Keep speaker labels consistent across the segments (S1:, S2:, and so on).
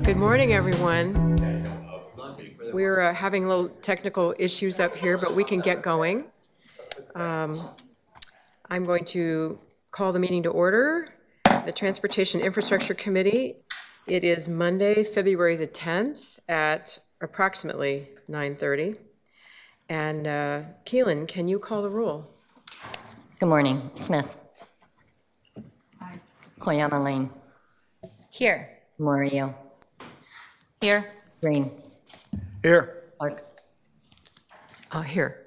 S1: Good morning, everyone. We're having little technical issues up here, but we can get going. I'm going to call the meeting to order. The Transportation Infrastructure Committee. It is Monday, February the 10th at approximately 9:30. And Keelan, can you call the roll?
S2: Good morning. Smith. Aye. Koyama Lane.
S3: Here.
S2: Murillo.
S3: Here.
S2: Green.
S4: Here.
S2: Clark.
S1: Here.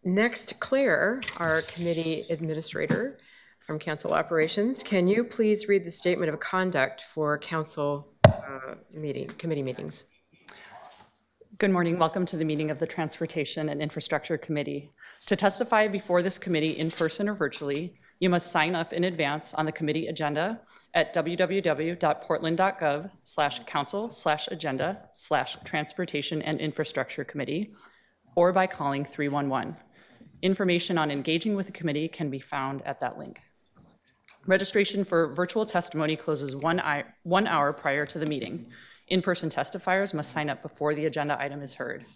S1: Next, Claire, our committee administrator from Council Operations, can you please read the statement of conduct for Council committee meetings?
S3: Good morning. Welcome to the meeting of the Transportation and Infrastructure Committee. To testify before this committee in person or virtually, you must sign up in advance on the committee agenda at www.portland.gov/council/agenda/transportation and infrastructure committee, or by calling 311. Information on engaging with the committee can be found at that link. Registration for virtual testimony closes 1 hour prior to the meeting. In-person testifiers must sign up before the agenda item is heard.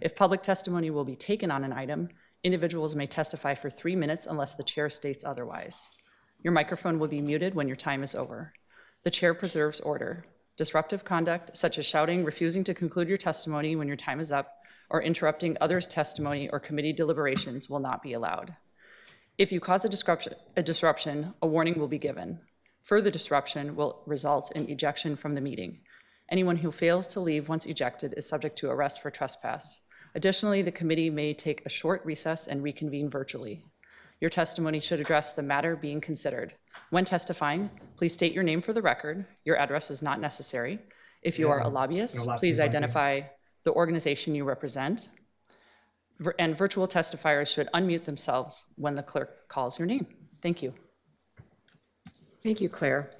S3: If public testimony will be taken on an item, individuals may testify for 3 minutes unless the chair states otherwise. Your microphone will be muted when your time is over. The chair preserves order. Disruptive conduct, such as shouting, refusing to conclude your testimony when your time is up, or interrupting others' testimony or committee deliberations will not be allowed. If you cause a disruption, a warning will be given. Further disruption will result in ejection from the meeting. Anyone who fails to leave once ejected is subject to arrest for trespass. Additionally, the committee may take a short recess and reconvene virtually. Your testimony should address the matter being considered. When testifying, please state your name for the record. Your address is not necessary. If you are a lobbyist, please identify the organization you represent. And virtual testifiers should unmute themselves when the clerk calls your name. Thank you.
S1: Thank you, Claire.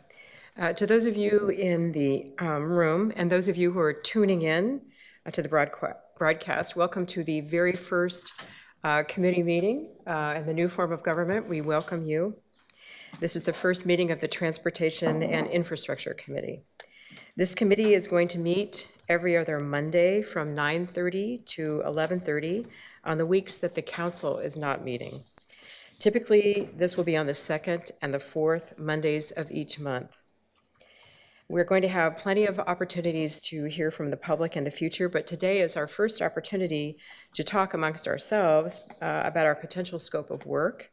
S1: To those of you in the room and those of you who are tuning in to the broadcast, welcome to the very first committee meeting in the new form of government. We welcome you. This is the first meeting of the Transportation and Infrastructure Committee. This committee is going to meet every other Monday from 9:30 to 11:30 on the weeks that the council is not meeting. Typically, this will be on the second and the fourth Mondays of each month. We're going to have plenty of opportunities to hear from the public in the future, but today is our first opportunity to talk amongst ourselves about our potential scope of work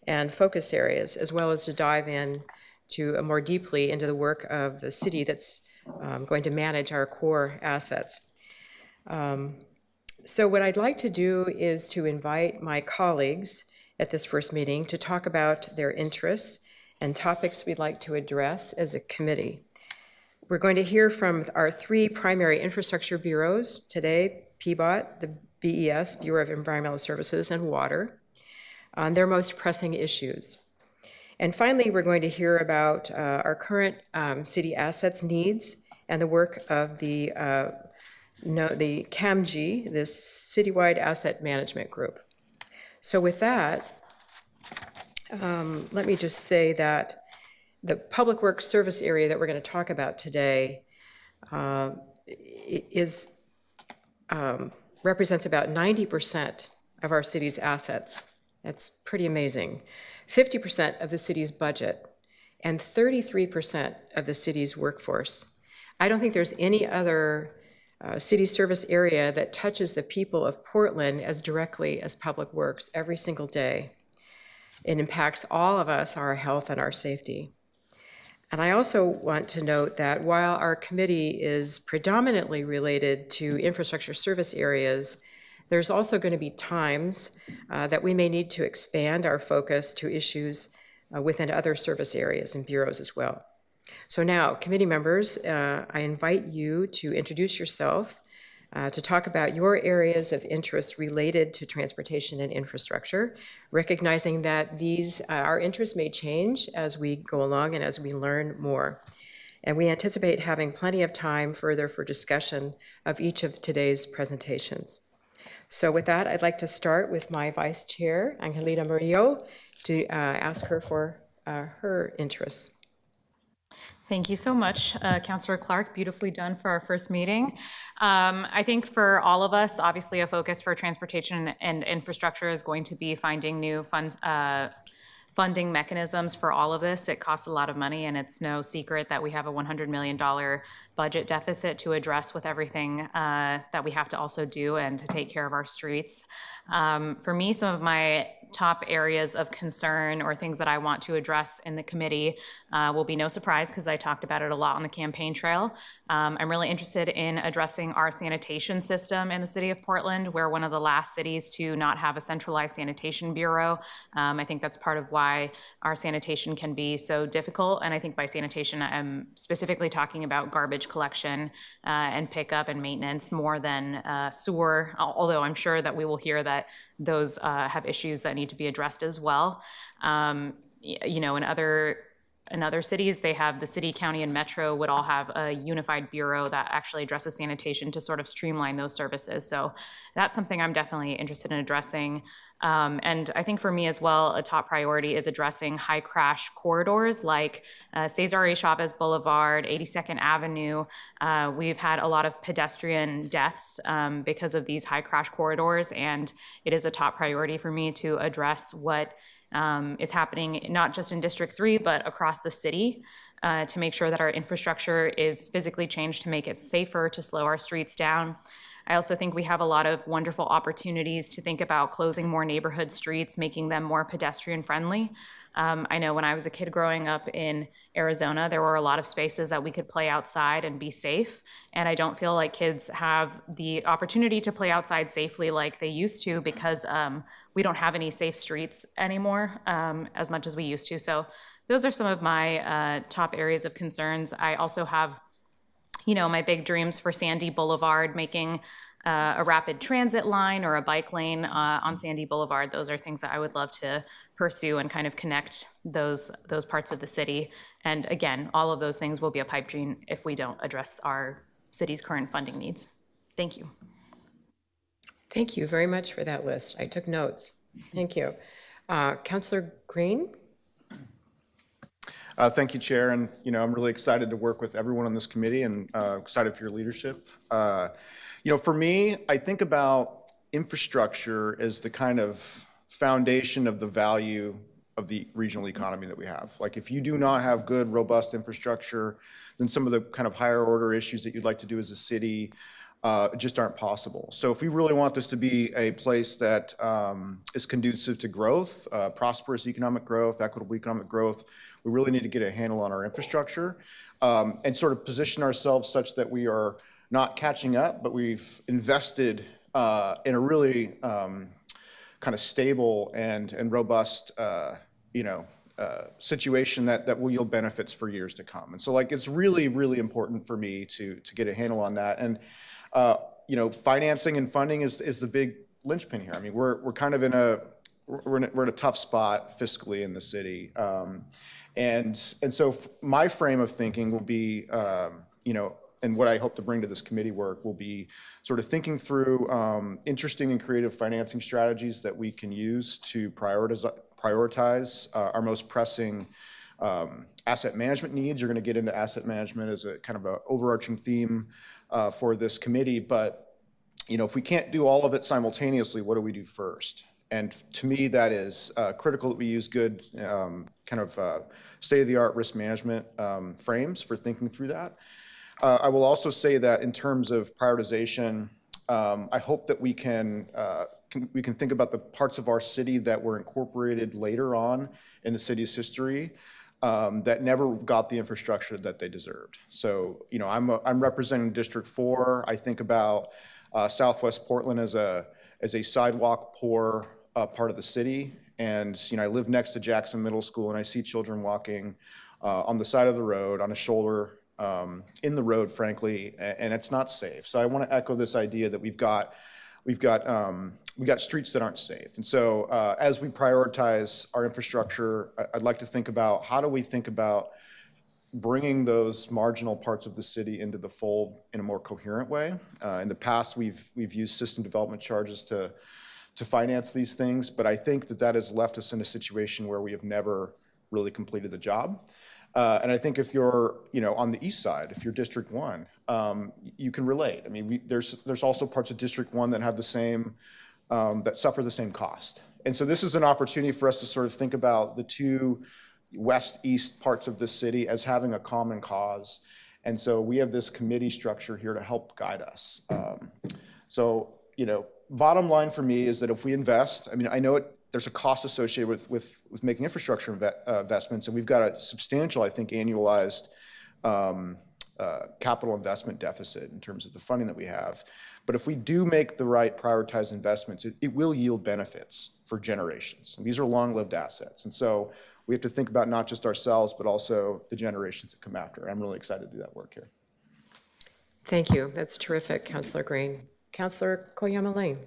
S1: and focus areas, as well as to dive in to more deeply into the work of the city that's going to manage our core assets. So what I'd like to do is to invite my colleagues at this first meeting to talk about their interests and topics we'd like to address as a committee. We're going to hear from our three primary infrastructure bureaus today: PBOT, the BES, Bureau of Environmental Services, and Water, on their most pressing issues. And finally, we're going to hear about our current city assets needs and the work of the CAMG, this Citywide Asset Management Group. So with that, let me just say that the public works service area that we're going to talk about today represents about 90% of our city's assets. That's pretty amazing. 50% of the city's budget and 33% of the city's workforce. I don't think there's any other city service area that touches the people of Portland as directly as public works every single day. It impacts all of us, our health and our safety. And I also want to note that while our committee is predominantly related to infrastructure service areas, there's also going to be times that we may need to expand our focus to issues within other service areas and bureaus as well. So now, committee members, I invite you to introduce yourself, to talk about your areas of interest related to transportation and infrastructure, recognizing that our interests may change as we go along and as we learn more. And we anticipate having plenty of time further for discussion of each of today's presentations. So with that, I'd like to start with my vice chair, Angelina Murillo, to ask her for her interests.
S4: Thank you so much, Councilor Clark. Beautifully done for our first meeting. I think for all of us, obviously a focus for transportation and infrastructure is going to be finding new funding mechanisms for all of this. It costs a lot of money, and it's no secret that we have a $100 million budget deficit to address with everything that we have to also do and to take care of our streets. For me, some of my top areas of concern or things that I want to address in the committee will be no surprise because I talked about it a lot on the campaign trail. I'm really interested in addressing our sanitation system in the city of Portland. We're one of the last cities to not have a centralized sanitation bureau. I think that's part of why our sanitation can be so difficult. And I think by sanitation, I'm specifically talking about garbage collection and pickup and maintenance more than sewer, although I'm sure that we will hear that those have issues that need to be addressed as well. You know, in other cities, they have the city, county, and metro would all have a unified bureau that actually addresses sanitation to sort of streamline those services. So that's something I'm definitely interested in addressing. And I think for me as well, a top priority is addressing high crash corridors like Cesar A. Chavez Boulevard, 82nd Avenue. We've had a lot of pedestrian deaths because of these high crash corridors, and it is a top priority for me to address what is happening not just in District 3, but across the city to make sure that our infrastructure is physically changed to make it safer, to slow our streets down. I also think we have a lot of wonderful opportunities to think about closing more neighborhood streets, making them more pedestrian friendly. I know when I was a kid growing up in Arizona, there were a lot of spaces that we could play outside and be safe. And I don't feel like kids have the opportunity to play outside safely like they used to because we don't have any safe streets anymore as much as we used to. So those are some of my top areas of concerns. I also have, you know, my big dreams for Sandy Boulevard, making a rapid transit line or a bike lane on Sandy Boulevard. Those are things that I would love to pursue and kind of connect those parts of the city. And again, all of those things will be a pipe dream if we don't address our city's current funding needs. Thank you.
S1: Thank you very much for that list. I took notes. Thank you. Councilor Green?
S5: Thank you, Chair. And, you know, I'm really excited to work with everyone on this committee and excited for your leadership. You know, for me, I think about infrastructure as the kind of foundation of the value of the regional economy that we have. Like, if you do not have good, robust infrastructure, then some of the kind of higher order issues that you'd like to do as a city just aren't possible. So if we really want this to be a place that is conducive to growth, prosperous economic growth, equitable economic growth, we really need to get a handle on our infrastructure and sort of position ourselves such that we are not catching up, but we've invested in a really kind of stable and robust, situation that will yield benefits for years to come. And so, like, it's really, really important for me to get a handle on that. And you know, financing and funding is the big linchpin here. I mean, we're kind of in a tough spot fiscally in the city. And so my frame of thinking will be, you know, and what I hope to bring to this committee work will be sort of thinking through interesting and creative financing strategies that we can use to prioritize our most pressing asset management needs. You're going to get into asset management as a kind of an overarching theme for this committee, but you know, if we can't do all of it simultaneously, what do we do first? And to me, that is critical that we use good kind of state-of-the-art risk management frames for thinking through that. I will also say that in terms of prioritization, I hope that we can think about the parts of our city that were incorporated later on in the city's history that never got the infrastructure that they deserved. So, you know, I'm representing District 4. I think about Southwest Portland as a sidewalk poor part of the city. And, you know, I live next to Jackson Middle School, and I see children walking on the side of the road, on a shoulder, in the road, frankly, and it's not safe. So I want to echo this idea that we've got streets that aren't safe. And so as we prioritize our infrastructure, I'd like to think about how do we think about bringing those marginal parts of the city into the fold in a more coherent way. In the past, we've used system development charges to finance these things, but I think that has left us in a situation where we have never really completed the job. And I think if you're, on the east side, if you're District 1, you can relate. I mean, there's also parts of District 1 that have the same, that suffer the same cost. And so this is an opportunity for us to sort of think about the two west-east parts of the city as having a common cause. And so we have this committee structure here to help guide us. Bottom line for me is that if we invest, I mean, I know there's a cost associated with making infrastructure investments, and we've got a substantial, I think, annualized capital investment deficit in terms of the funding that we have. But if we do make the right prioritized investments, it will yield benefits for generations. And these are long-lived assets. And so we have to think about not just ourselves, but also the generations that come after. I'm really excited to do that work here.
S1: Thank you. That's terrific, Councilor Green. Councilor Koyama Lane.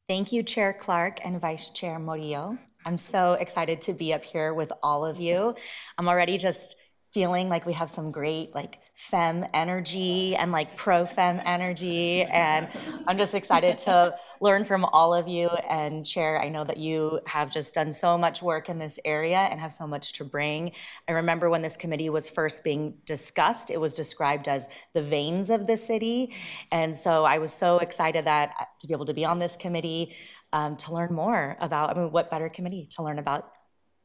S6: Thank you, Chair Clark and Vice Chair Murillo. I'm so excited to be up here with all of you. I'm already just feeling like we have some great femme energy and pro-femme energy, and I'm just excited to learn from all of you. And Chair, I know that you have just done so much work in this area and have so much to bring. I remember when this committee was first being discussed, it was described as the veins of the city. And so I was so excited to be able to be on this committee to learn more about, what better committee to learn about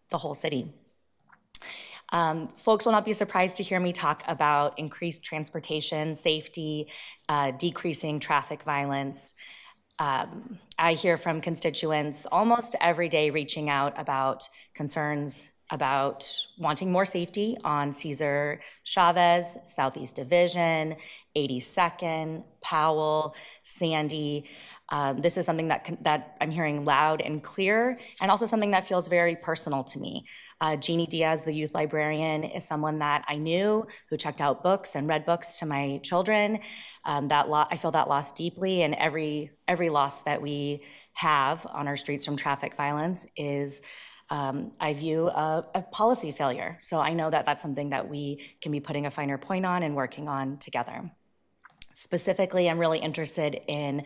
S6: the whole city. Folks will not be surprised to hear me talk about increased transportation, safety, decreasing traffic violence. I hear from constituents almost every day reaching out about concerns about wanting more safety on Cesar Chavez, Southeast Division, 82nd, Powell, Sandy. This is something that I'm hearing loud and clear, and also something that feels very personal to me. Jeannie Diaz, the youth librarian, is someone that I knew, who checked out books and read books to my children. I feel that loss deeply, and every loss that we have on our streets from traffic violence is, I view a policy failure. So I know that that's something that we can be putting a finer point on and working on together. Specifically, I'm really interested in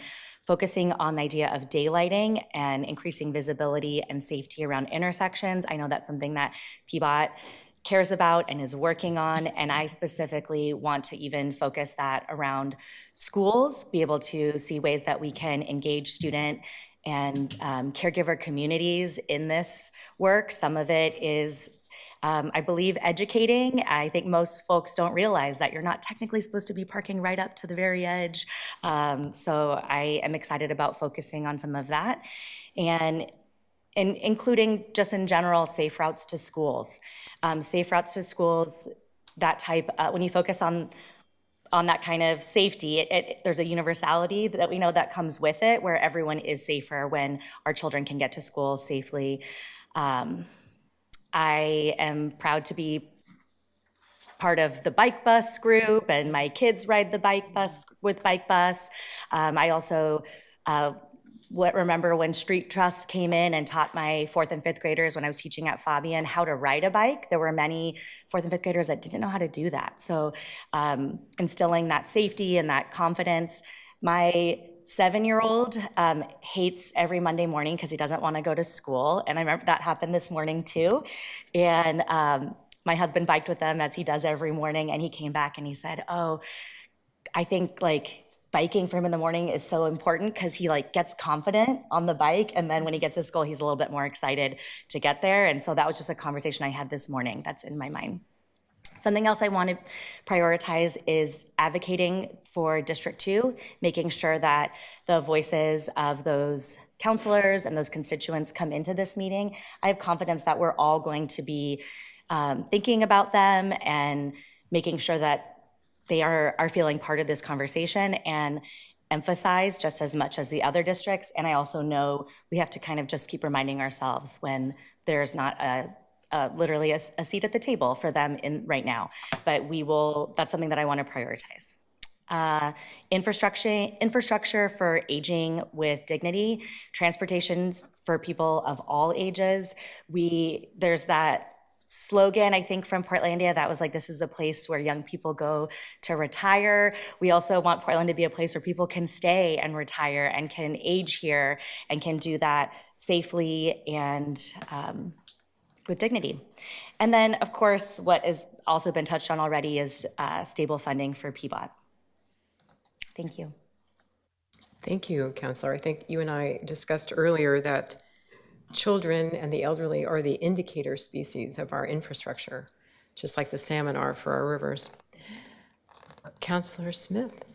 S6: focusing on the idea of daylighting and increasing visibility and safety around intersections. I know that's something that PBOT cares about and is working on, and I specifically want to even focus that around schools, be able to see ways that we can engage student and caregiver communities in this work. Some of it is I believe educating. I think most folks don't realize that you're not technically supposed to be parking right up to the very edge. So I am excited about focusing on some of that, and including just in general safe routes to schools. Safe routes to schools, that type, when you focus on that kind of safety, there's a universality that we know that comes with it, where everyone is safer when our children can get to school safely. I am proud to be part of the bike bus group, and my kids ride the bike bus with Bike Bus. I also remember when Street Trust came in and taught my 4th and 5th graders when I was teaching at Fabian how to ride a bike. There were many 4th and 5th graders that didn't know how to do that. So instilling that safety and that confidence. My 7-year-old hates every Monday morning because he doesn't want to go to school. And I remember that happened this morning too. And my husband biked with them as he does every morning. And he came back and he said, oh, I think biking for him in the morning is so important because he gets confident on the bike. And then when he gets to school, he's a little bit more excited to get there. And so that was just a conversation I had this morning that's in my mind. Something else I want to prioritize is advocating for District 2, making sure that the voices of those councilors and those constituents come into this meeting. I have confidence that we're all going to be thinking about them and making sure that they are feeling part of this conversation and emphasize just as much as the other districts. And I also know we have to kind of just keep reminding ourselves when there's not literally a seat at the table for them right now. But that's something that I want to prioritize. Infrastructure for aging with dignity, transportation for people of all ages. There's that slogan, I think, from Portlandia that was this is the place where young people go to retire. We also want Portland to be a place where people can stay and retire and can age here and can do that safely and with dignity. And then, of course, what has also been touched on already is stable funding for PBOT. Thank you.
S1: Thank you, Councilor. I think you and I discussed earlier that children and the elderly are the indicator species of our infrastructure, just like the salmon are for our rivers. Councilor Smith.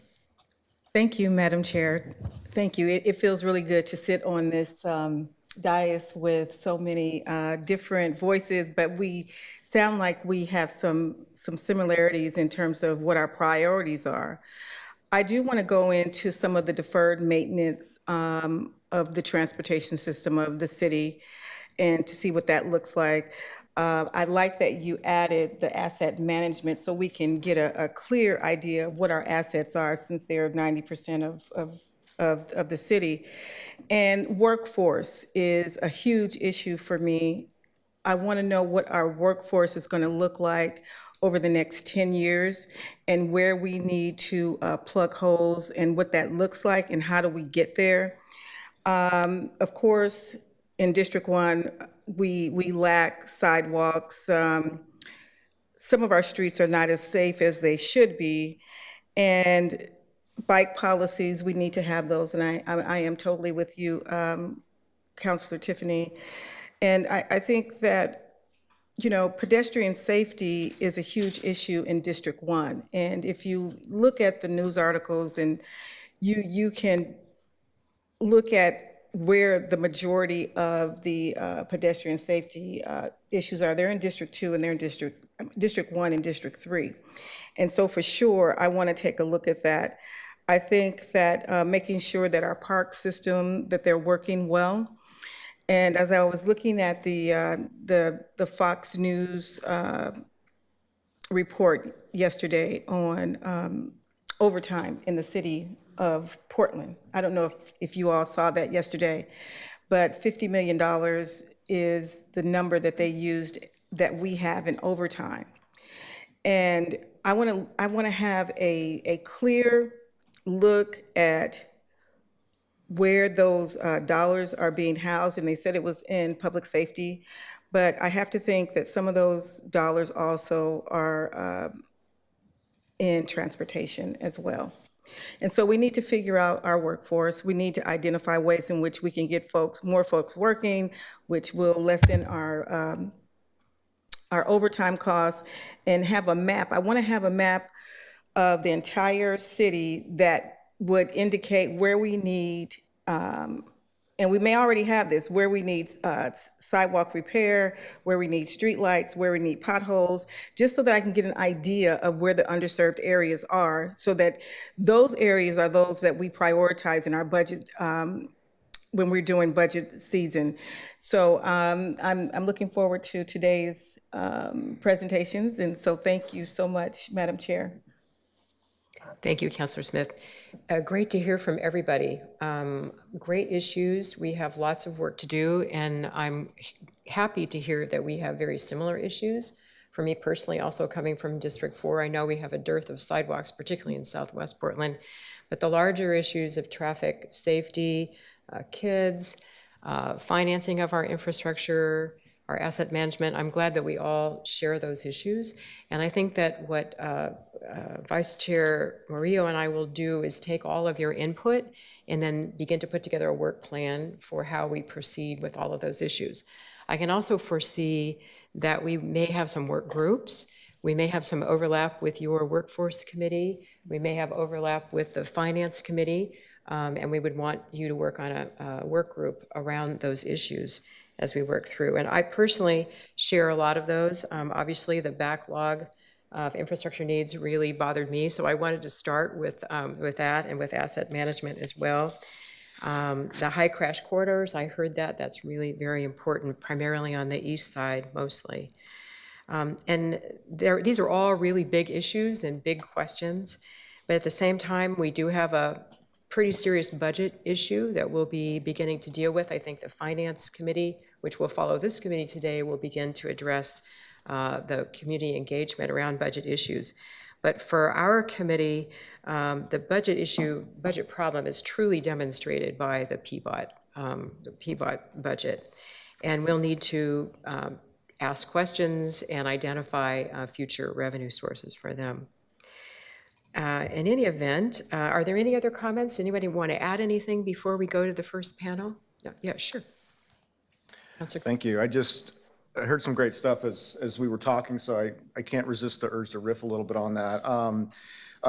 S7: Thank you, Madam Chair. Thank you. It feels really good to sit on this dais with so many different voices, but we sound like we have some similarities in terms of what our priorities are. I do want to go into some of the deferred maintenance of the transportation system of the city and to see what that looks like. I like that you added the asset management so we can get a clear idea of what our assets are, since they're 90% of the city. And workforce is a huge issue for me. I want to know what our workforce is going to look like over the next 10 years and where we need to plug holes and what that looks like and how do we get there. Of course, in District 1, we lack sidewalks. Some of our streets are not as safe as they should be. And bike policies, we need to have those. And I am totally with you, Councilor Tiffany. And I think that, you know, pedestrian safety is a huge issue in District 1. And if you look at the news articles and you can look at where the majority of the pedestrian safety issues are, they're in District 2 and they're in District 1 and District 3. And so for sure, I want to take a look at that. I think that making sure that our park system, that they're working well. And as I was looking at the Fox News report yesterday on overtime in the city of Portland, I don't know if you all saw that yesterday, but $50 million is the number that they used that we have in overtime. And I want to have a clear look at where those dollars are being housed, and they said it was in public safety, but I have to think that some of those dollars also are in transportation as well. And so we need to figure out our workforce. We need to identify ways in which we can get more folks working, which will lessen our overtime costs, and have a map. I want to have a map of the entire city that would indicate where we need, and we may already have this, where we need sidewalk repair, where we need streetlights, where we need potholes, just so that I can get an idea of where the underserved areas are, so that those areas are those that we prioritize in our budget when we're doing budget season. So I'm looking forward to today's presentations, and so thank you so much, Madam Chair.
S1: Thank you, Councilor Smith. Great to hear from everybody. Great issues. We have lots of work to do, and I'm happy to hear that we have very similar issues. For me personally, also coming from District 4, I know we have a dearth of sidewalks, particularly in Southwest Portland, but the larger issues of traffic safety, kids, financing of our infrastructure, our asset management, I'm glad that we all share those issues. And I think that what Vice Chair Murillo and I will do is take all of your input and then begin to put together a work plan for how we proceed with all of those issues. I can also foresee that we may have some work groups. We may have some overlap with your workforce committee. We may have overlap with the finance committee, and we would want you to work on a work group around those issues as we work through. And I personally share a lot of those. Obviously, the backlog of infrastructure needs really bothered me, so I wanted to start with that and with asset management as well. The high crash corridors, I heard that. That's really very important, primarily on the east side, mostly. And these are all really big issues and big questions, but at the same time, we do have a pretty serious budget issue that we'll be beginning to deal with. I think the Finance Committee, which will follow this committee today, will begin to address the community engagement around budget issues. But for our committee, the budget problem is truly demonstrated by the PBOT budget. And we'll need to ask questions and identify future revenue sources for them. In any event, are there any other comments? Anybody want to add anything before we go to the first panel? No, yeah, sure. Councilor.
S5: Thank you. I heard some great stuff as we were talking, so I can't resist the urge to riff a little bit on that.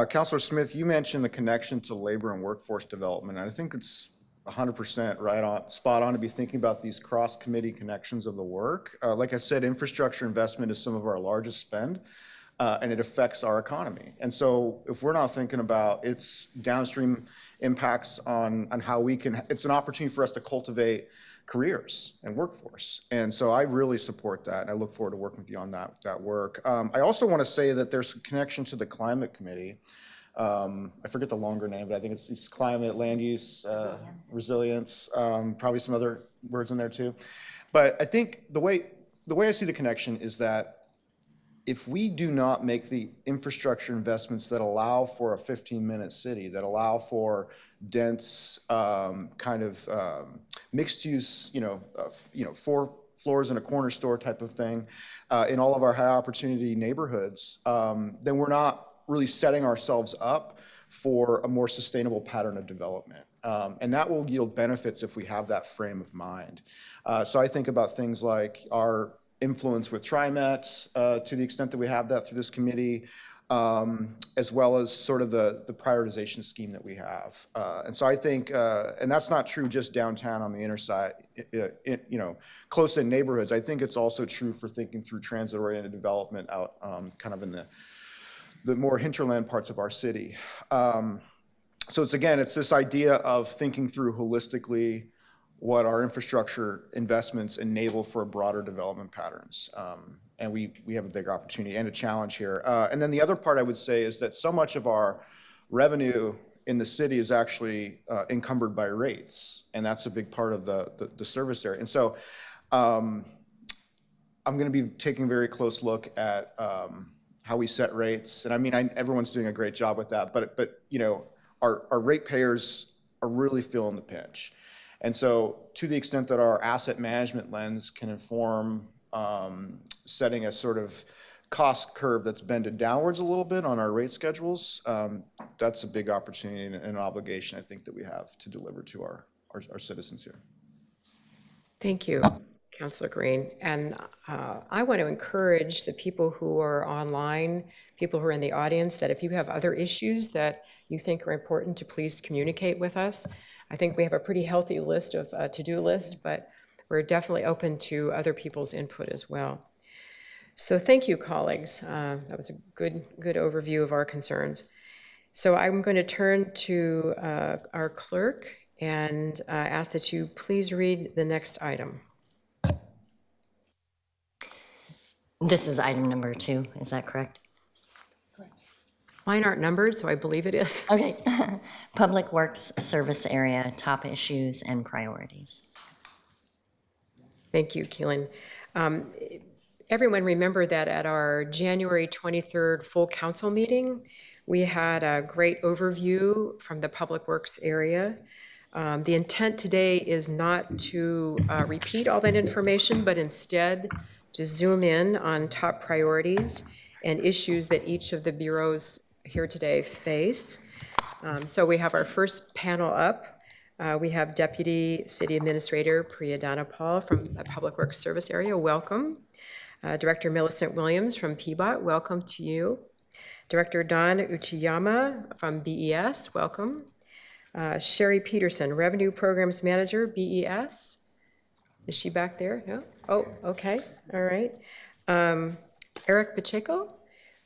S5: Councilor Smith, you mentioned the connection to labor and workforce development. And I think it's 100% right on, spot on to be thinking about these cross-committee connections of the work. Like I said, infrastructure investment is some of our largest spend, and it affects our economy. And so if we're not thinking about its downstream impacts on how we can, it's an opportunity for us to cultivate careers and workforce. And so I really support that, and I look forward to working with you on that work. I also want to say that there's a connection to the Climate Committee. I forget the longer name, but I think it's climate, land use, resilience, probably some other words in there too. But I think the way I see the connection is that if we do not make the infrastructure investments that allow for a 15-minute city, that allow for dense kind of mixed use, 4 floors and a corner store type of thing in all of our high opportunity neighborhoods, then we're not really setting ourselves up for a more sustainable pattern of development. And that will yield benefits if we have that frame of mind. So I think about things like our influence with TriMet to the extent that we have that through this committee, as well as sort of the prioritization scheme that we have. And so I think, and that's not true just downtown on the inner side, close in neighborhoods. I think it's also true for thinking through transit-oriented development out kind of in the more hinterland parts of our city. So it's this idea of thinking through holistically what our infrastructure investments enable for broader development patterns. And we have a big opportunity and a challenge here. And then the other part I would say is that so much of our revenue in the city is actually encumbered by rates, and that's a big part of the service area. And so I'm gonna be taking a very close look at how we set rates. And I mean, everyone's doing a great job with that, but our ratepayers are really feeling the pinch. And so to the extent that our asset management lens can inform setting a sort of cost curve that's bended downwards a little bit on our rate schedules, that's a big opportunity and an obligation I think that we have to deliver to our citizens here.
S1: Thank you, Councilor Green. And I want to encourage the people who are online, people who are in the audience, that if you have other issues that you think are important, to please communicate with us. I think we have a pretty healthy list of to-do list, but we're definitely open to other people's input as well. So thank you, colleagues. That was a good overview of our concerns. So I'm going to turn to our clerk and ask that you please read the next item.
S2: This is item number 2, is that correct?
S1: Mine aren't numbered, so I believe it is.
S2: Okay. Public Works Service Area, top issues and priorities.
S1: Thank you, Keelan. Everyone remember that at our January 23rd full council meeting, we had a great overview from the Public Works area. The intent today is not to repeat all that information, but instead to zoom in on top priorities and issues that each of the bureaus here today face. So we have our first panel up. We have Deputy City Administrator Priya Dhanapal from the Public Works Service Area. Welcome. Director Millicent Williams from PBOT. Welcome to you. Director Don Uchiyama from BES. Welcome. Sherry Peterson, Revenue Programs Manager, BES. Is she back there? No? Oh, okay. All right. Eric Pacheco,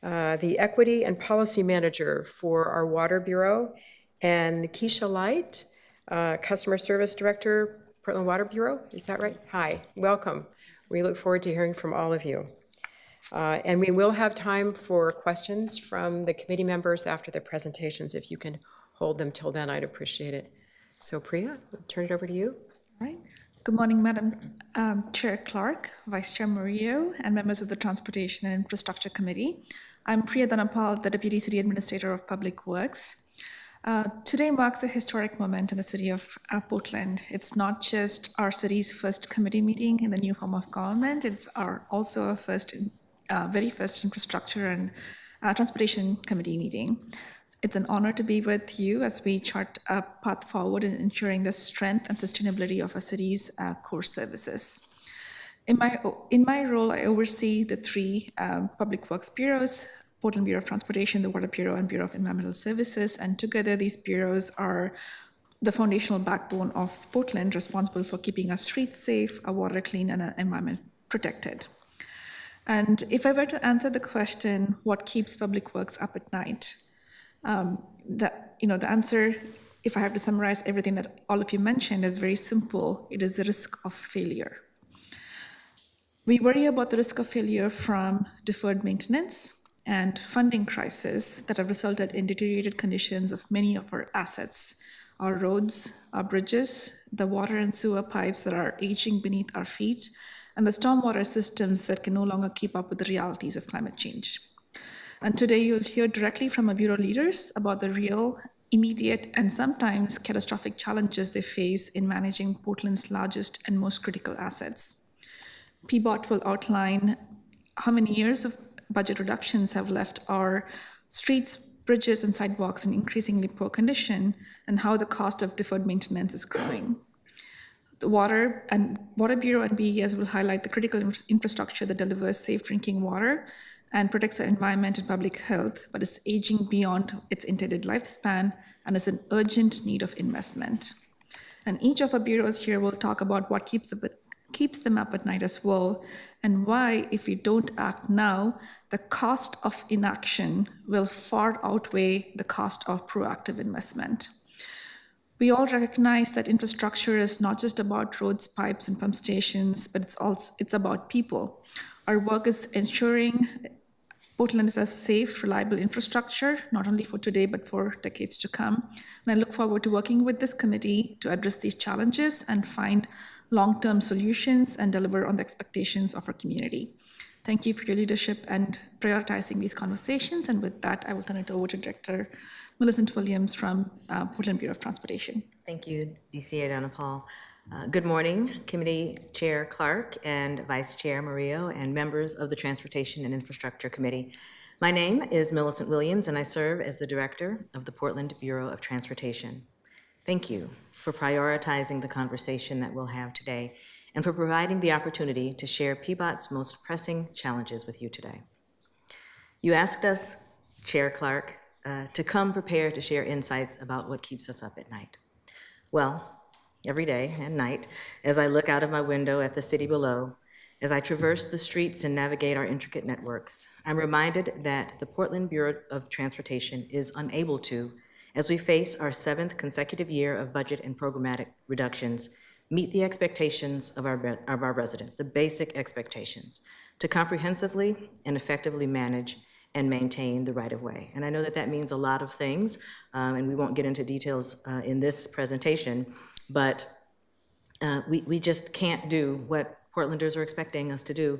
S1: the Equity and Policy Manager for our Water Bureau, and Keisha Light, Customer Service Director, Portland Water Bureau. Is that right? Hi, welcome. We look forward to hearing from all of you. And we will have time for questions from the committee members after the presentations. If you can hold them till then, I'd appreciate it. So Priya, I'll turn it over to you.
S8: All right. Good morning, Madam Chair Clark, Vice Chair Murillo, and members of the Transportation and Infrastructure Committee. I'm Priya Dhanapal, the Deputy City Administrator of Public Works. Today marks a historic moment in the city of Portland. It's not just our city's first committee meeting in the new form of government, it's also our very first infrastructure and transportation committee meeting. It's an honor to be with you as we chart a path forward in ensuring the strength and sustainability of our city's core services. In my role, I oversee the three public works bureaus: Portland Bureau of Transportation, the Water Bureau, and Bureau of Environmental Services. And together, these bureaus are the foundational backbone of Portland, responsible for keeping our streets safe, our water clean, and our environment protected. And if I were to answer the question, what keeps public works up at night? The answer, if I have to summarize everything that all of you mentioned, is very simple. It is the risk of failure. We worry about the risk of failure from deferred maintenance and funding crises that have resulted in deteriorated conditions of many of our assets, our roads, our bridges, the water and sewer pipes that are aging beneath our feet, and the stormwater systems that can no longer keep up with the realities of climate change. And today you'll hear directly from our bureau leaders about the real, immediate, and sometimes catastrophic challenges they face in managing Portland's largest and most critical assets. PBOT will outline how many years of budget reductions have left our streets, bridges, and sidewalks in increasingly poor condition, and how the cost of deferred maintenance is growing. The Water Bureau and BES will highlight the critical infrastructure that delivers safe drinking water and protects the environment and public health, but is aging beyond its intended lifespan and is in urgent need of investment. And each of our bureaus here will talk about what keeps them up at night as well, and why, if we don't act now, the cost of inaction will far outweigh the cost of proactive investment. We all recognize that infrastructure is not just about roads, pipes, and pump stations, but it's about people. Our work is ensuring Portland is a safe, reliable infrastructure, not only for today, but for decades to come. And I look forward to working with this committee to address these challenges and find long-term solutions and deliver on the expectations of our community. Thank you for your leadership and prioritizing these conversations. And with that, I will turn it over to Director Millicent Williams from Portland Bureau of Transportation.
S9: Thank you, DCA Donna Paul. Good morning, Committee Chair Clark and Vice Chair Murillo and members of the Transportation and Infrastructure Committee. My name is Millicent Williams and I serve as the Director of the Portland Bureau of Transportation. Thank you for prioritizing the conversation that we'll have today and for providing the opportunity to share PBOT's most pressing challenges with you today. You asked us, Chair Clark, to come prepared to share insights about what keeps us up at night. Well, every day and night, as I look out of my window at the city below, as I traverse the streets and navigate our intricate networks, I'm reminded that the Portland Bureau of Transportation is unable to, as we face our 7th consecutive year of budget and programmatic reductions, meet the expectations of our residents, the basic expectations, to comprehensively and effectively manage and maintain the right-of-way. And I know that that means a lot of things, and we won't get into details in this presentation, but we just can't do what Portlanders are expecting us to do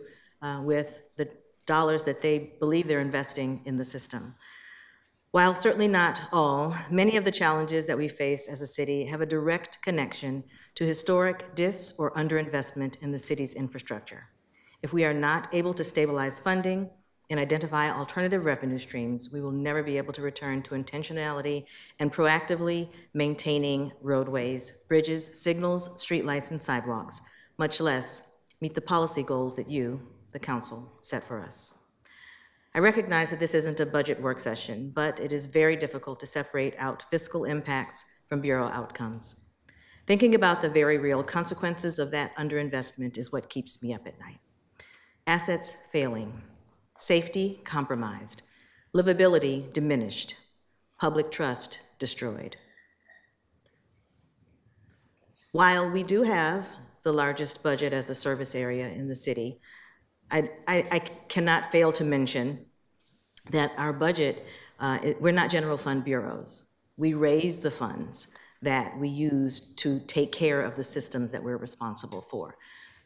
S9: with the dollars that they believe they're investing in the system. While certainly not all, many of the challenges that we face as a city have a direct connection to historic dis- or underinvestment in the city's infrastructure. If we are not able to stabilize funding and identify alternative revenue streams, we will never be able to return to intentionality and proactively maintaining roadways, bridges, signals, streetlights, and sidewalks, much less meet the policy goals that you, the council, set for us. I recognize that this isn't a budget work session, but it is very difficult to separate out fiscal impacts from Bureau outcomes. Thinking about the very real consequences of that underinvestment is what keeps me up at night. Assets failing, safety compromised, livability diminished, public trust destroyed. While we do have the largest budget as a service area in the city, I cannot fail to mention that our budget, we're not general fund bureaus. We raise the funds that we use to take care of the systems that we're responsible for.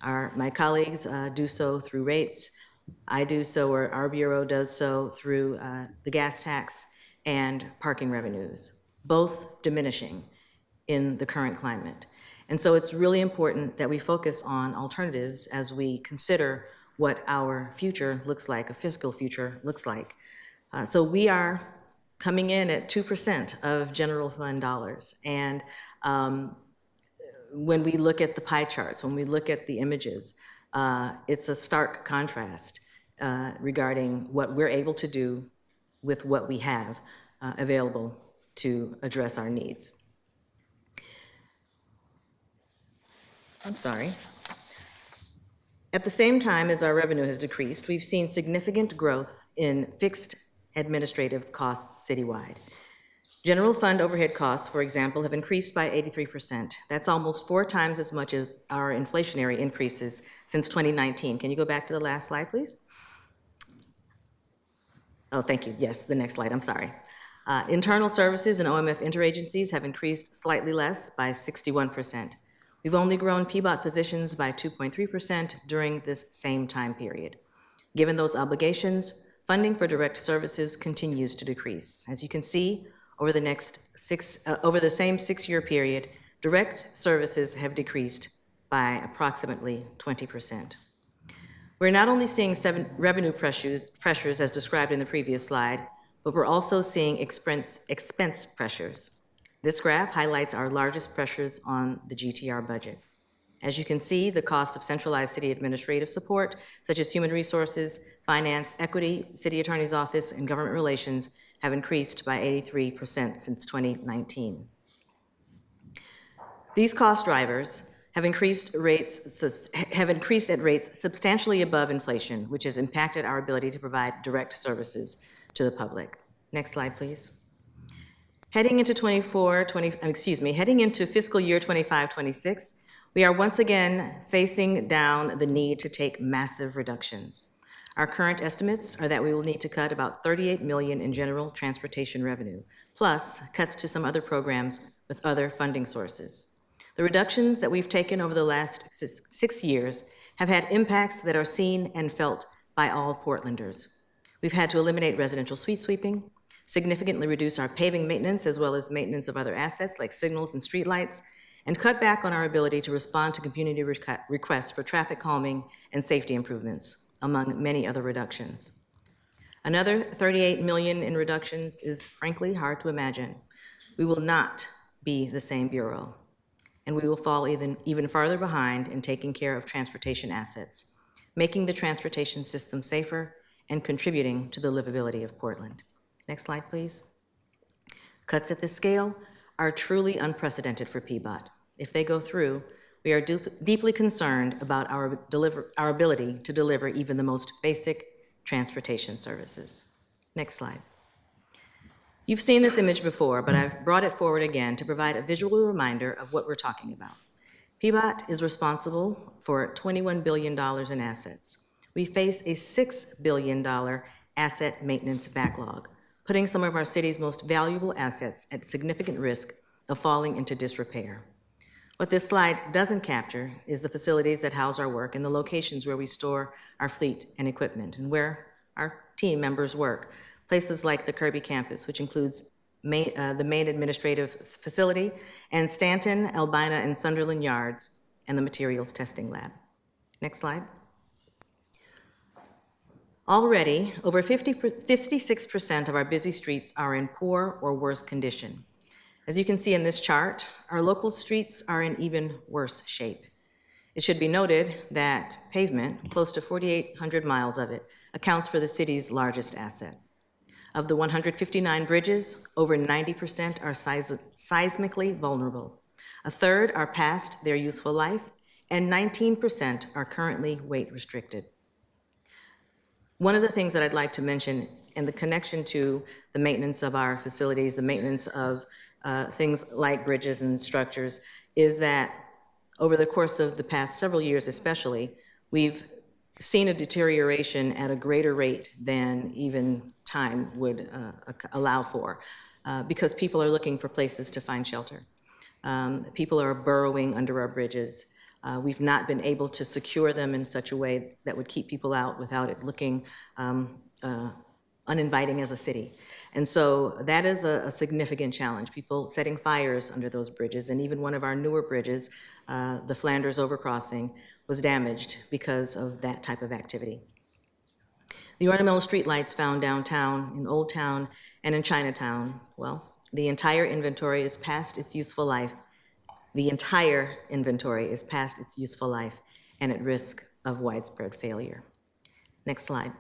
S9: My colleagues do so through rates. I do so, or our bureau does so, through the gas tax and parking revenues. both diminishing in the current climate. And so it's really important that we focus on alternatives as we consider what our future looks like, a fiscal future looks like. So we are coming in at 2% of general fund dollars. And when we look at the pie charts, when we look at the images, it's a stark contrast regarding what we're able to do with what we have available to address our needs. I'm sorry. At the same time as our revenue has decreased, we've seen significant growth in fixed administrative costs citywide. General fund overhead costs, for example, have increased by 83%. That's almost 4 times as much as our inflationary increases since 2019. Can you go back to the last slide, please? Oh, thank you. Yes, the next slide. I'm sorry. Internal services and OMF interagencies have increased slightly less by 61%. We've only grown PBOT positions by 2.3% during this same time period. Given those obligations, funding for direct services continues to decrease. As you can see, over the same 6-year period, direct services have decreased by approximately 20%. We're not only seeing revenue pressures as described in the previous slide, but we're also seeing expense pressures. This graph highlights our largest pressures on the GTR budget. As you can see, the cost of centralized city administrative support, such as human resources, finance, equity, city attorney's office, and government relations, have increased by 83% since 2019. These cost drivers have increased at rates substantially above inflation, which has impacted our ability to provide direct services to the public. Next slide, please. Heading into fiscal year 25-26, we are once again facing down the need to take massive reductions. Our current estimates are that we will need to cut about $38 million in general transportation revenue, plus cuts to some other programs with other funding sources. The reductions that we've taken over the last 6 years have had impacts that are seen and felt by all Portlanders. We've had to eliminate residential street sweeping, significantly reduce our paving maintenance as well as maintenance of other assets like signals and streetlights, and cut back on our ability to respond to community requests for traffic calming and safety improvements, among many other reductions. Another $38 million in reductions is frankly hard to imagine. We will not be the same bureau, and we will fall even farther behind in taking care of transportation assets, making the transportation system safer and contributing to the livability of Portland. Next slide, please. Cuts at this scale are truly unprecedented for PBOT. If they go through, we are deeply concerned about our ability to deliver even the most basic transportation services. Next slide. You've seen this image before, but I've brought it forward again to provide a visual reminder of what we're talking about. PBOT is responsible for $21 billion in assets. We face a $6 billion asset maintenance backlog, putting some of our city's most valuable assets at significant risk of falling into disrepair. What this slide doesn't capture is the facilities that house our work and the locations where we store our fleet and equipment and where our team members work. Places like the Kirby campus, which includes the main administrative facility, and Stanton, Albina, and Sunderland yards, and the materials testing lab. Next slide. Already, over 56% of our busy streets are in poor or worse condition. As you can see in this chart, our local streets are in even worse shape. It should be noted that pavement, close to 4,800 miles of it, accounts for the city's largest asset. Of the 159 bridges, over 90% are seismically vulnerable. A third are past their useful life, and 19% are currently weight restricted. One of the things that I'd like to mention in the connection to the maintenance of our facilities, the maintenance of things like bridges and structures, is that over the course of the past several years especially, we've seen a deterioration at a greater rate than even time would allow for, because people are looking for places to find shelter. People are burrowing under our bridges. We've not been able to secure them in such a way that would keep people out without it looking uninviting as a city. And so that is a significant challenge, people setting fires under those bridges. And even one of our newer bridges, the Flanders Overcrossing, was damaged because of that type of activity. The ornamental streetlights found downtown, in Old Town, and in Chinatown, well, the entire inventory is past its useful life. The entire inventory is past its useful life and at risk of widespread failure. Next slide.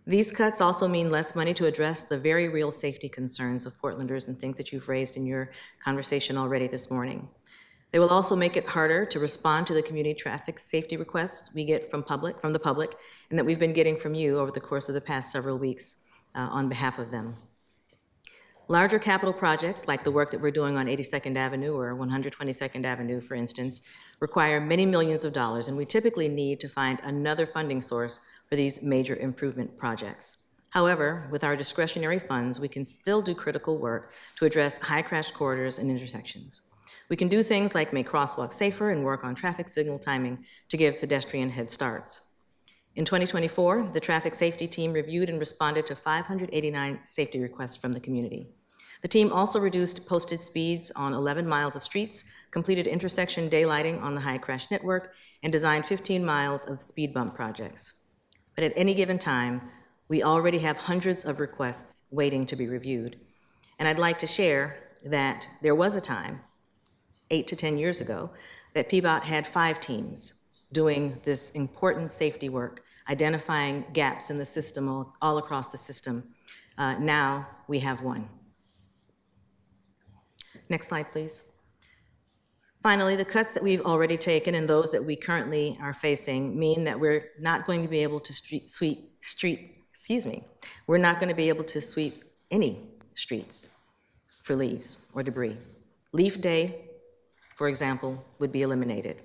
S9: These cuts also mean less money to address the very real safety concerns of Portlanders and things that you've raised in your conversation already this morning. They will also make it harder to respond to the community traffic safety requests we get from the public, and that we've been getting from you over the course of the past several weeks on behalf of them. Larger capital projects, like the work that we're doing on 82nd Avenue or 122nd Avenue, for instance, require many millions of dollars, and we typically need to find another funding source for these major improvement projects. However, with our discretionary funds, we can still do critical work to address high crash corridors and intersections. We can do things like make crosswalks safer and work on traffic signal timing to give pedestrian head starts. In 2024, the traffic safety team reviewed and responded to 589 safety requests from the community. The team also reduced posted speeds on 11 miles of streets, completed intersection daylighting on the high crash network, and designed 15 miles of speed bump projects. But at any given time, we already have hundreds of requests waiting to be reviewed. And I'd like to share that there was a time, 8 to 10 years ago, that PBOT had 5 teams doing this important safety work, identifying gaps in the system all across the system. Now we have 1. Next slide, please. Finally, the cuts that we've already taken and those that we currently are facing mean that we're not going to be able to we're not going to be able to sweep any streets for leaves or debris. Leaf day, for example, would be eliminated.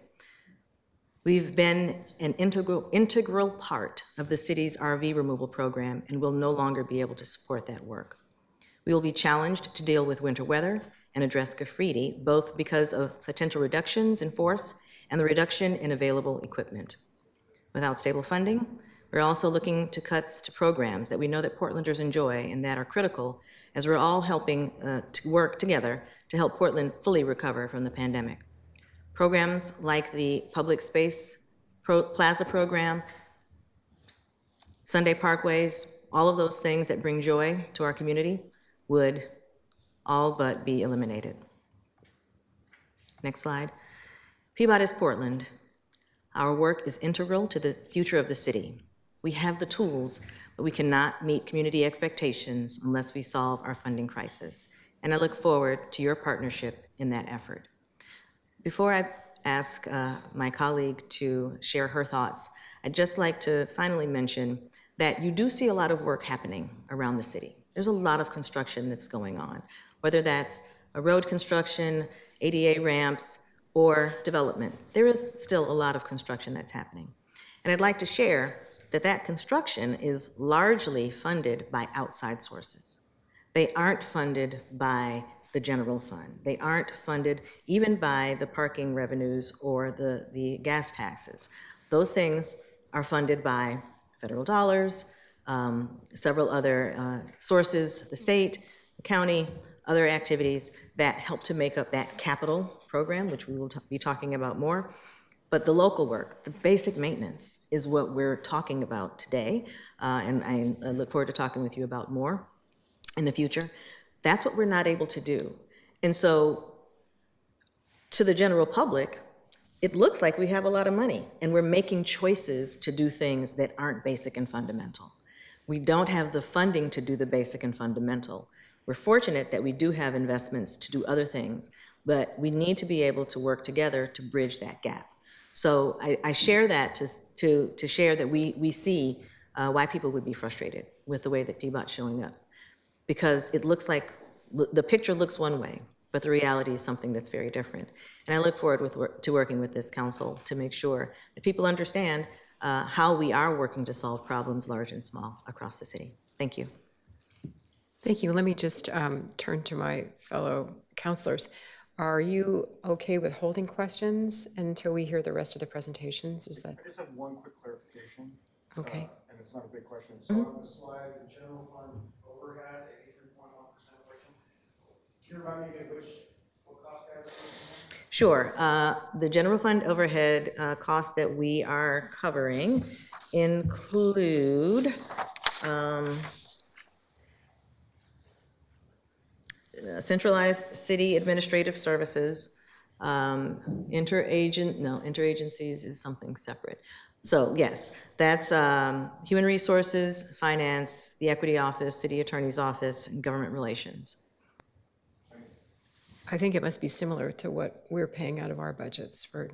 S9: We've been an integral part of the city's RV removal program and will no longer be able to support that work. We will be challenged to deal with winter weather and address graffiti, both because of potential reductions in force and the reduction in available equipment. Without stable funding, we're also looking to cuts to programs that we know that Portlanders enjoy and that are critical as we're all helping to work together to help Portland fully recover from the pandemic. Programs like the Public Space Plaza program, Sunday Parkways, all of those things that bring joy to our community would all but be eliminated. Next slide. PBOT is Portland. Our work is integral to the future of the city. We have the tools, but we cannot meet community expectations unless we solve our funding crisis. And I look forward to your partnership in that effort. Before I ask my colleague to share her thoughts, I'd just like to finally mention that you do see a lot of work happening around the city. There's a lot of construction that's going on, whether that's a road construction, ADA ramps, or development. There is still a lot of construction that's happening. And I'd like to share that that construction is largely funded by outside sources. They aren't funded by the general fund. They aren't funded even by the parking revenues or the gas taxes. Those things are funded by federal dollars, several other sources, the state, the county, other activities that help to make up that capital program, which we will be talking about more. But the local work, the basic maintenance, is what we're talking about today, and I look forward to talking with you about more in the future. That's what we're not able to do. And so to the general public, it looks like we have a lot of money, and we're making choices to do things that aren't basic and fundamental. We don't have the funding to do the basic and fundamental. We're fortunate that we do have investments to do other things, but we need to be able to work together to bridge that gap. So I share that to share that we see why people would be frustrated with the way that PBOT's showing up. Because it looks like, the picture looks one way, but the reality is something that's very different. And I look forward to working with this council to make sure that people understand how we are working to solve problems large and small across the city. Thank you.
S1: Thank you. Let me just turn to my fellow councilors. Are you okay with holding questions until we hear the rest of the presentations? Is that
S5: I just have one quick clarification.
S1: okay?
S5: And it's not a big question. So on the slide, the general fund
S10: overhead, 83.1% inflation. Can you remind me again what cost that is?
S9: Sure. The general fund overhead costs that we are covering include centralized city administrative services, interagencies is something separate. So yes, that's human resources, finance, the equity office, city attorney's office, and government relations.
S1: I think it must be similar to what we're paying out of our budgets for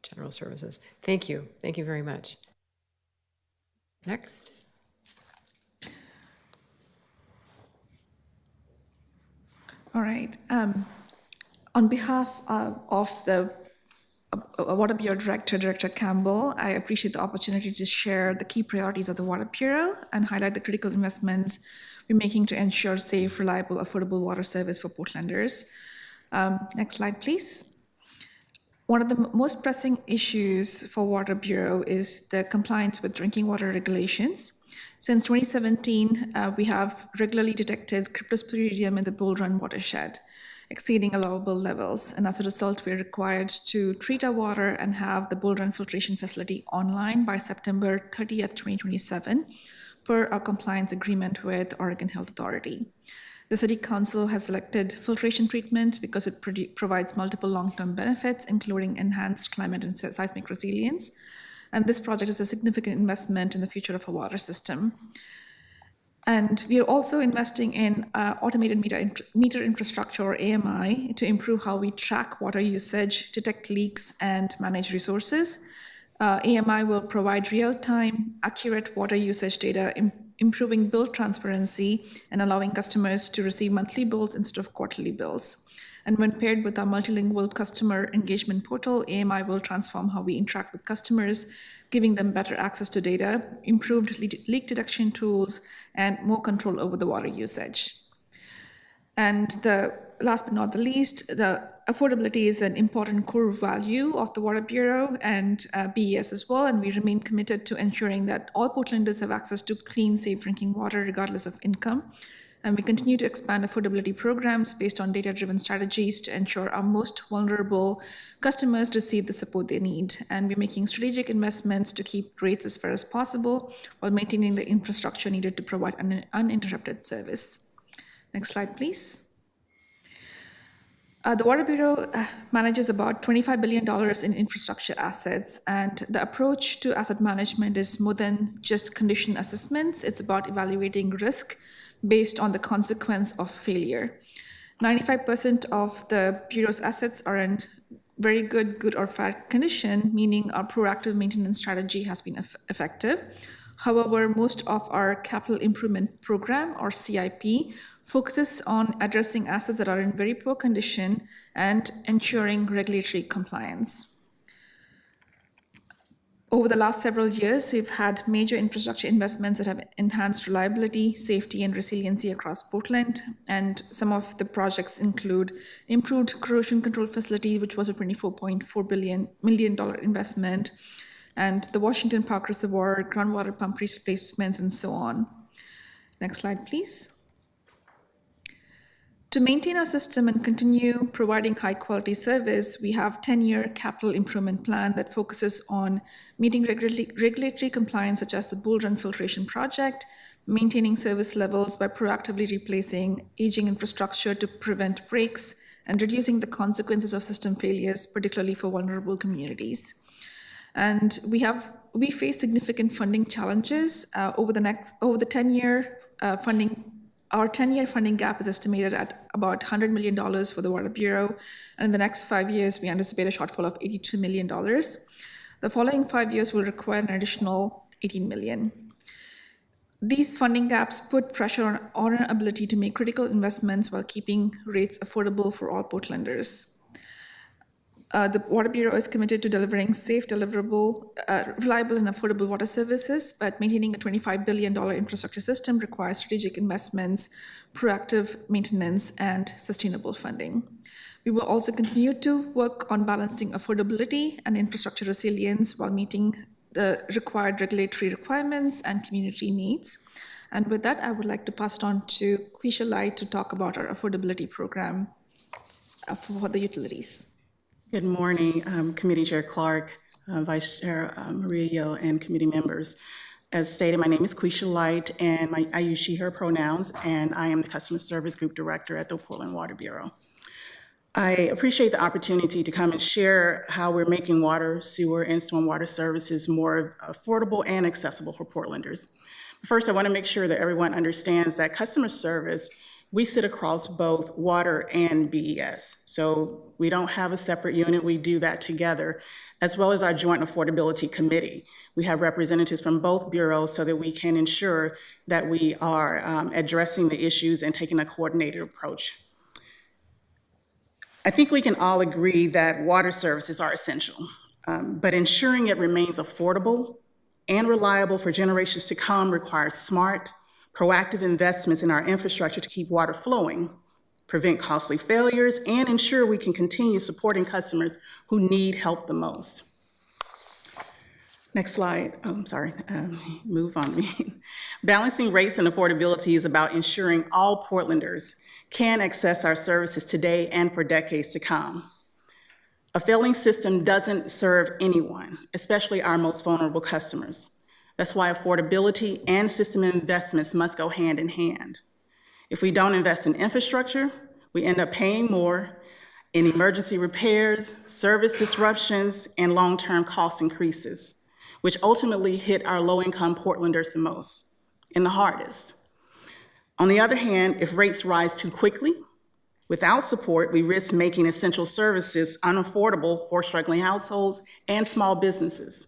S1: general services. Thank you. Thank you very much. Next.
S8: All right. On behalf of the Water Bureau Director, Director Campbell, I appreciate the opportunity to share the key priorities of the Water Bureau and highlight the critical investments we're making to ensure safe, reliable, affordable water service for Portlanders. Next slide, please. One of the most pressing issues for Water Bureau is the compliance with drinking water regulations. Since 2017, we have regularly detected cryptosporidium in the Bull Run watershed, exceeding allowable levels. And as a result, we're required to treat our water and have the Bull Run filtration facility online by September 30th, 2027, per our compliance agreement with Oregon Health Authority. The City Council has selected filtration treatment because it provides multiple long-term benefits, including enhanced climate and seismic resilience. And this project is a significant investment in the future of our water system. And we are also investing in automated meter infrastructure, or AMI, to improve how we track water usage, detect leaks, and manage resources. AMI will provide real-time, accurate water usage data, improving bill transparency and allowing customers to receive monthly bills instead of quarterly bills. And when paired with our multilingual customer engagement portal, AMI will transform how we interact with customers, giving them better access to data, improved leak detection tools, and more control over the water usage. And last but not the least, the affordability is an important core value of the Water Bureau and BES as well, and we remain committed to ensuring that all Portlanders have access to clean, safe drinking water regardless of income. And we continue to expand affordability programs based on data-driven strategies to ensure our most vulnerable customers receive the support they need. And we're making strategic investments to keep rates as fair as possible while maintaining the infrastructure needed to provide an uninterrupted service. Next slide, please. The Water Bureau manages about $25 billion in infrastructure assets, and the approach to asset management is more than just condition assessments. It's about evaluating risk based on the consequence of failure. 95% of the Bureau's assets are in very good or fair condition, meaning our proactive maintenance strategy has been effective. However, most of our capital improvement program, or CIP, focuses on addressing assets that are in very poor condition and ensuring regulatory compliance. Over the last several years, we've had major infrastructure investments that have enhanced reliability, safety, and resiliency across Portland. And some of the projects include improved corrosion control facility, which was a $24.4 million investment, and the Washington Park Reservoir, groundwater pump replacements, and so on. Next slide, please. To maintain our system and continue providing high-quality service, we have a 10-year capital improvement plan that focuses on meeting regulatory compliance, such as the Bull Run filtration project, maintaining service levels by proactively replacing aging infrastructure to prevent breaks, and reducing the consequences of system failures, particularly for vulnerable communities. And we face significant funding challenges over the 10-year funding. Our 10-year funding gap is estimated at about $100 million for the Water Bureau, and in the next 5 years, we anticipate a shortfall of $82 million. The following 5 years will require an additional $18 million. These funding gaps put pressure on our ability to make critical investments while keeping rates affordable for all Portlanders. The Water Bureau is committed to delivering safe, reliable, and affordable water services, but maintaining a $25 billion infrastructure system requires strategic investments, proactive maintenance, and sustainable funding. We will also continue to work on balancing affordability and infrastructure resilience while meeting the required regulatory requirements and community needs. And with that, I would like to pass it on to Quisha Light to talk about our affordability program for the utilities.
S11: Good morning, Committee Chair Clark, Vice Chair Murillo, and committee members. As stated, my name is Quisha Light, and I use she, her pronouns, and I am the Customer Service Group Director at the Portland Water Bureau. I appreciate the opportunity to come and share how we're making water, sewer, and stormwater services more affordable and accessible for Portlanders. First, I want to make sure that everyone understands that customer service, we sit across both water and BES. So we don't have a separate unit, we do that together, as well as our joint affordability committee. We have representatives from both bureaus so that we can ensure that we are addressing the issues and taking a coordinated approach. I think we can all agree that water services are essential, but ensuring it remains affordable and reliable for generations to come requires smart, proactive investments in our infrastructure to keep water flowing, prevent costly failures, and ensure we can continue supporting customers who need help the most. Next slide. Oh, I'm sorry, move on me. Balancing rates and affordability is about ensuring all Portlanders can access our services today and for decades to come. A failing system doesn't serve anyone, especially our most vulnerable customers. That's why affordability and system investments must go hand in hand. If we don't invest in infrastructure, we end up paying more in emergency repairs, service disruptions, and long-term cost increases, which ultimately hit our low-income Portlanders the most and the hardest. On the other hand, if rates rise too quickly, without support, we risk making essential services unaffordable for struggling households and small businesses.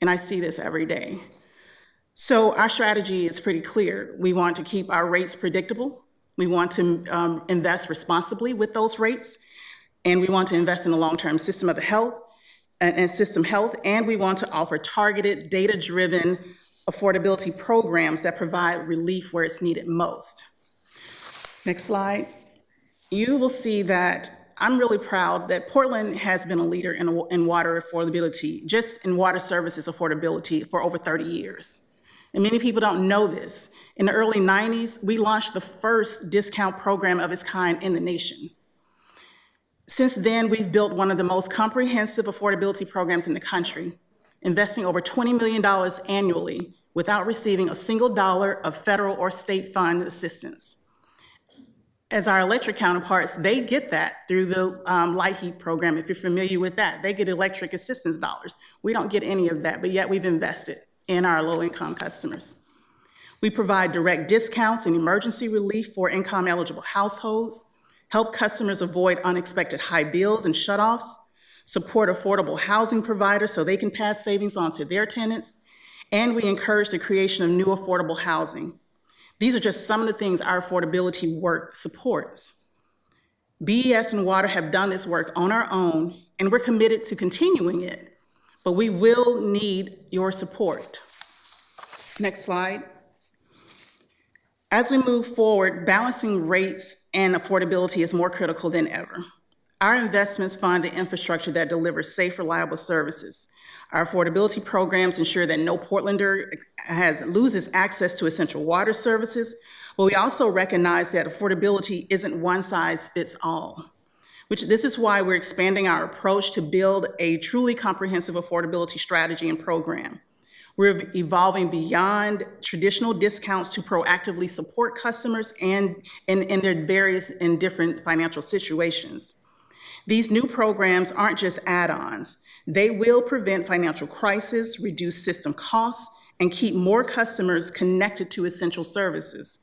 S11: And I see this every day. So our strategy is pretty clear. We want to keep our rates predictable. We want to invest responsibly with those rates. And we want to invest in the long-term system of the health and system health. And we want to offer targeted, data-driven affordability programs that provide relief where it's needed most. Next slide. You will see that I'm really proud that Portland has been a leader in water affordability, just in water services affordability for over 30 years. And many people don't know this. In the early 90s, we launched the first discount program of its kind in the nation. Since then, we've built one of the most comprehensive affordability programs in the country, investing over $20 million annually without receiving a single dollar of federal or state fund assistance. As our electric counterparts, they get that through the light heat program. If you're familiar with that, they get electric assistance dollars. We don't get any of that, but yet we've invested in our low-income customers. We provide direct discounts and emergency relief for income-eligible households, help customers avoid unexpected high bills and shutoffs, support affordable housing providers so they can pass savings on to their tenants, and we encourage the creation of new affordable housing. These are just some of the things our affordability work supports. BES and water have done this work on our own, and we're committed to continuing it, but we will need your support. Next slide. As we move forward, balancing rates and affordability is more critical than ever. Our investments fund the infrastructure that delivers safe, reliable services. Our affordability programs ensure that no Portlander loses access to essential water services, but we also recognize that affordability isn't one size fits all. This is why we're expanding our approach to build a truly comprehensive affordability strategy and program. We're evolving beyond traditional discounts to proactively support customers and in their various and different financial situations. These new programs aren't just add-ons. They will prevent financial crisis, reduce system costs, and keep more customers connected to essential services.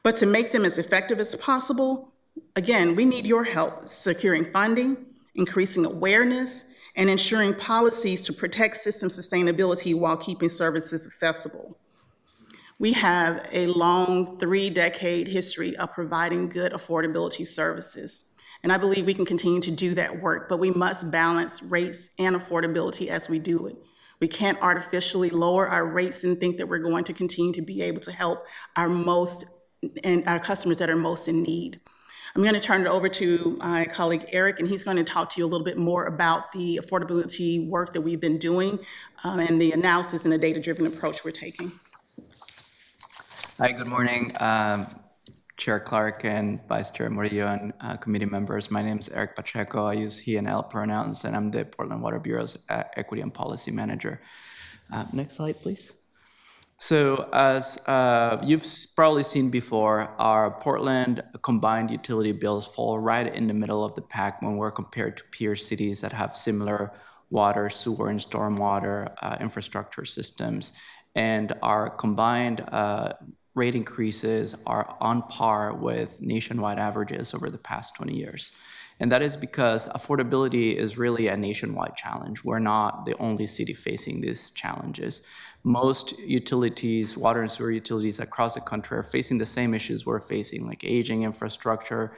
S11: But to make them as effective as possible, again, we need your help securing funding, increasing awareness, and ensuring policies to protect system sustainability while keeping services accessible. We have a long 3-decade history of providing good affordability services. And I believe we can continue to do that work, but we must balance rates and affordability as we do it. We can't artificially lower our rates and think that we're going to continue to be able to help our customers that are most in need. I'm going to turn it over to my colleague Eric, and he's going to talk to you a little bit more about the affordability work that we've been doing and the analysis and the data-driven approach we're taking.
S12: Hi, good morning, Chair Clark and Vice Chair Murillo and committee members. My name is Eric Pacheco. I use he and L pronouns, and I'm the Portland Water Bureau's Equity and Policy Manager. Next slide, please. So as you've probably seen before, our Portland combined utility bills fall right in the middle of the pack when we're compared to peer cities that have similar water, sewer, and stormwater infrastructure systems. And our combined rate increases are on par with nationwide averages over the past 20 years. And that is because affordability is really a nationwide challenge. We're not the only city facing these challenges. Most utilities, water and sewer utilities across the country are facing the same issues we're facing, like aging infrastructure,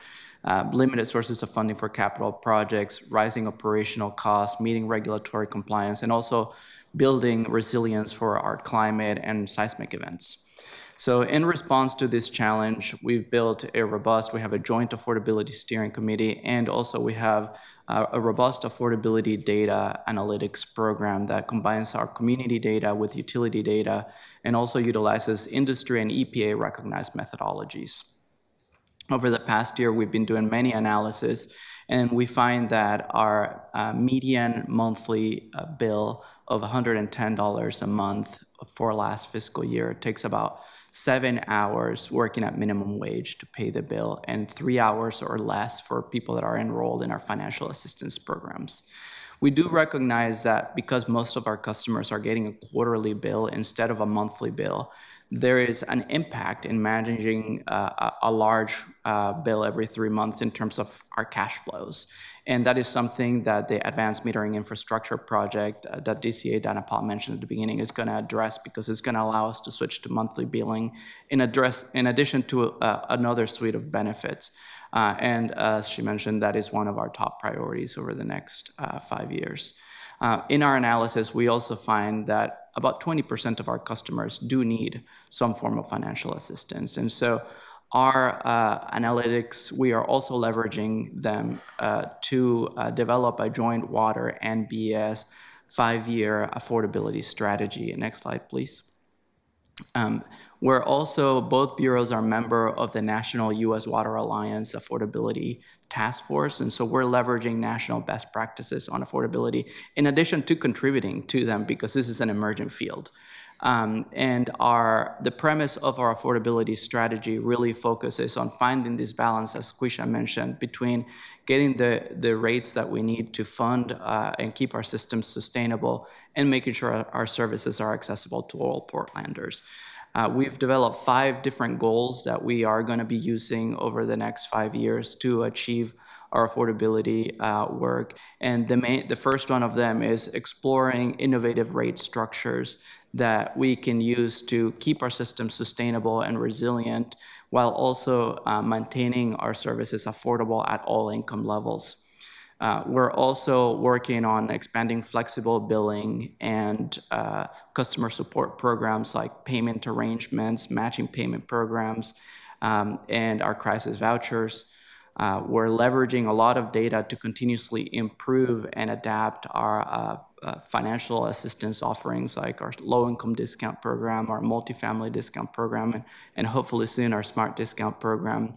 S12: limited sources of funding for capital projects, rising operational costs, meeting regulatory compliance, and also building resilience for our climate and seismic events. So in response to this challenge, we have a joint affordability steering committee, and also we have a robust affordability data analytics program that combines our community data with utility data and also utilizes industry and EPA recognized methodologies. Over the past year, we've been doing many analyses, and we find that our median monthly bill of $110 a month for last fiscal year takes about 7 hours working at minimum wage to pay the bill, and 3 hours or less for people that are enrolled in our financial assistance programs. We do recognize that because most of our customers are getting a quarterly bill instead of a monthly bill, there is an impact in managing a large bill every 3 months in terms of our cash flows. And that is something that the Advanced Metering Infrastructure Project that DCA Dana Paul mentioned at the beginning is going to address, because it's going to allow us to switch to monthly billing in addition to another suite of benefits. And as she mentioned, that is one of our top priorities over the next 5 years. In our analysis, we also find that about 20% of our customers do need some form of financial assistance. And so our analytics, we are also leveraging them to develop a joint water and BS 5-year affordability strategy. Next slide, please. We're also, both bureaus are member of the National U.S. Water Alliance Affordability Task Force, and so we're leveraging national best practices on affordability in addition to contributing to them, because this is an emergent field. And the premise of our affordability strategy really focuses on finding this balance, as Quisha mentioned, between getting the rates that we need to fund and keep our systems sustainable and making sure our services are accessible to all Portlanders. We've developed 5 different goals that we are going to be using over the next 5 years to achieve our affordability work. And the first one of them is exploring innovative rate structures that we can use to keep our system sustainable and resilient, while also maintaining our services affordable at all income levels. We're also working on expanding flexible billing and customer support programs like payment arrangements, matching payment programs, and our crisis vouchers. We're leveraging a lot of data to continuously improve and adapt our financial assistance offerings, like our low-income discount program, our multifamily discount program, and hopefully soon our smart discount program.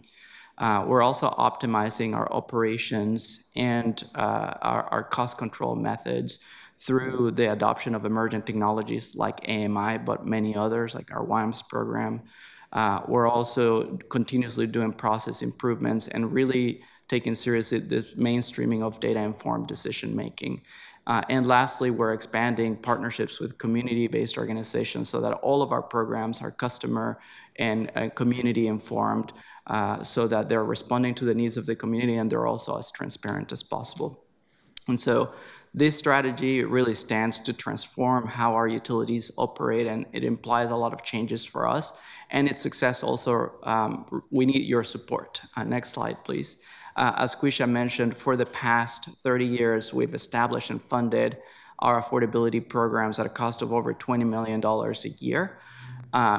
S12: We're also optimizing our operations and our cost control methods through the adoption of emergent technologies like AMI, but many others, like our WIMS program. We're also continuously doing process improvements and really taking seriously the mainstreaming of data-informed decision-making. And lastly, we're expanding partnerships with community-based organizations so that all of our programs are customer and community-informed, so that they're responding to the needs of the community and they're also as transparent as possible. And so this strategy really stands to transform how our utilities operate, and it implies a lot of changes for us. And its success also, we need your support. Next slide, please. As Quisha mentioned, for the past 30 years, we've established and funded our affordability programs at a cost of over $20 million a year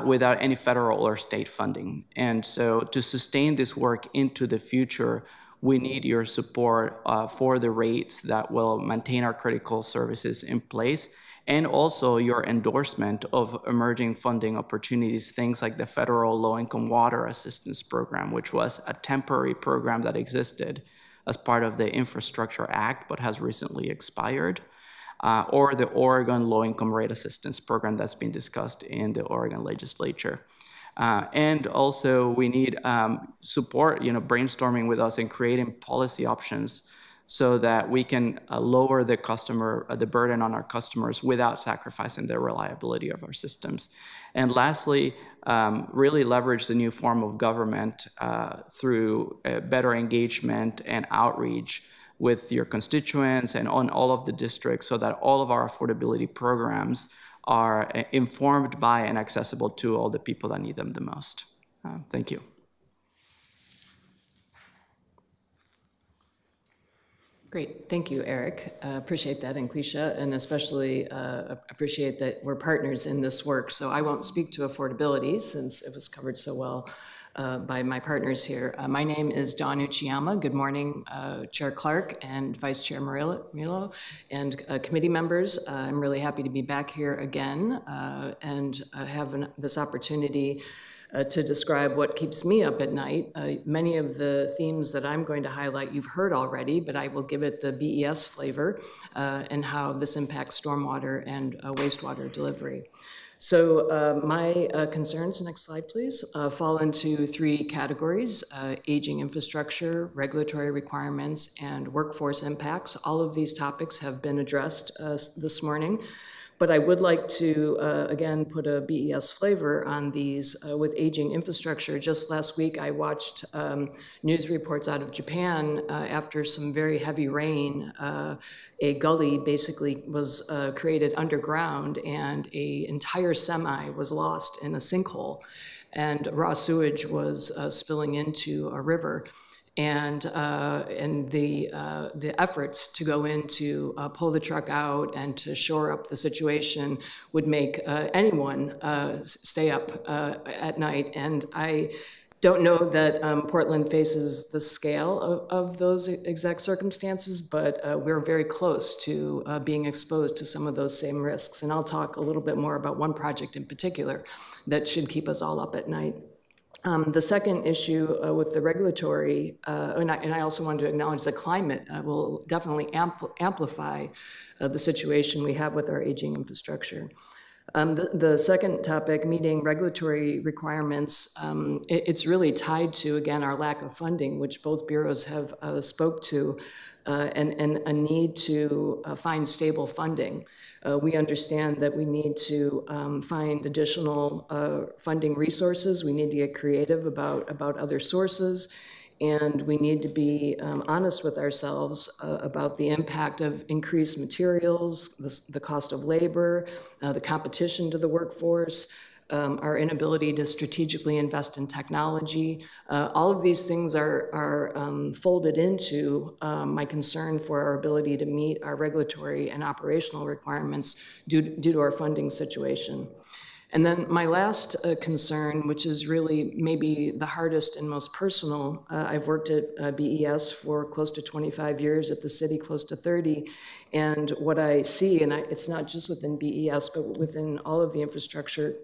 S12: without any federal or state funding. And so to sustain this work into the future, we need your support for the rates that will maintain our critical services in place, and also your endorsement of emerging funding opportunities, things like the Federal Low-Income Water Assistance Program, which was a temporary program that existed as part of the Infrastructure Act, but has recently expired, or the Oregon Low-Income Rate Assistance Program that's been discussed in the Oregon legislature. And also we need support, brainstorming with us and creating policy options so that we can lower the burden on our customers without sacrificing the reliability of our systems. And lastly, really leverage the new form of government through better engagement and outreach with your constituents and on all of the districts so that all of our affordability programs are informed by and accessible to all the people that need them the most. Thank you.
S1: Great, thank you, Eric. Appreciate that, and Quisha, and especially appreciate that we're partners in this work. So I won't speak to affordability since it was covered so well by my partners here. My name is Dawn Uchiyama. Good morning, Chair Clark and Vice Chair Murillo and committee members. I'm really happy to be back here again and have this opportunity to describe what keeps me up at night. Many of the themes that I'm going to highlight you've heard already, but I will give it the BES flavor and how this impacts stormwater and wastewater delivery. So my concerns, next slide please, fall into three categories: aging infrastructure, regulatory requirements, and workforce impacts. All of these topics have been addressed this morning. But I would like to, again, put a BES flavor on these with aging infrastructure. Just last week, I watched news reports out of Japan after some very heavy rain. A gully basically was created underground, and an entire semi was lost in a sinkhole, and raw sewage was spilling into a river. And the efforts to go in to pull the truck out and to shore up the situation would make anyone stay up at night. And I don't know that Portland faces the scale of those exact circumstances, but we're very close to being exposed to some of those same risks. And I'll talk a little bit more about one project in particular that should keep us all up at night. The second issue with the regulatory, and I also wanted to acknowledge that climate will definitely amplify the situation we have with our aging infrastructure. The second topic, meeting regulatory requirements, it's really tied to, again, our lack of funding, which both bureaus have spoke to, and a need to find stable funding. We understand that we need to find additional funding resources. We need to get creative about other sources, and we need to be honest with ourselves about the impact of increased materials, the cost of labor, the competition to the workforce, our inability to strategically invest in technology. All of these things are folded into my concern for our ability to meet our regulatory and operational requirements due to our funding situation. And then my last concern, which is really maybe the hardest and most personal, I've worked at BES for close to 25 years, at the city close to 30, and what I see, and it's not just within BES, but within all of the infrastructure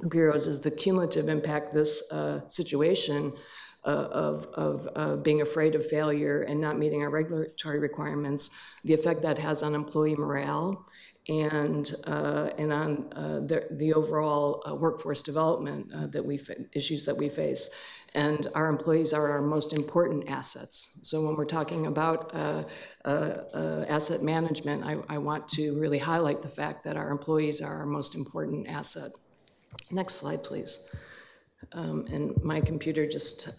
S1: bureaus, is the cumulative impact this situation of being afraid of failure and not meeting our regulatory requirements, the effect that has on employee morale and on the overall workforce development issues that we face. And our employees are our most important assets. So when we're talking about asset management, I want to really highlight the fact that our employees are our most important asset. Next slide, please. And my computer just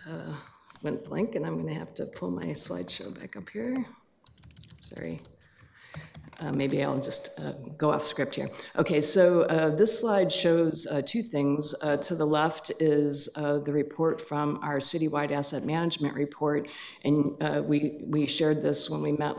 S1: went blank, and I'm going to have to pull my slideshow back up here. Sorry. Maybe I'll just go off script here. Okay, so this slide shows two things. To the left is the report from our citywide asset management report, and we shared this when we met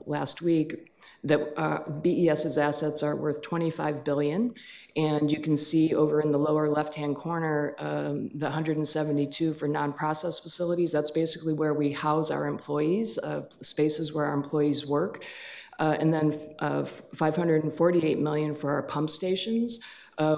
S1: last week. that BES's assets are worth $25 billion. And you can see over in the lower left-hand corner, the 172 for non-process facilities. That's basically where we house our employees, spaces where our employees work. And then $548 million for our pump stations,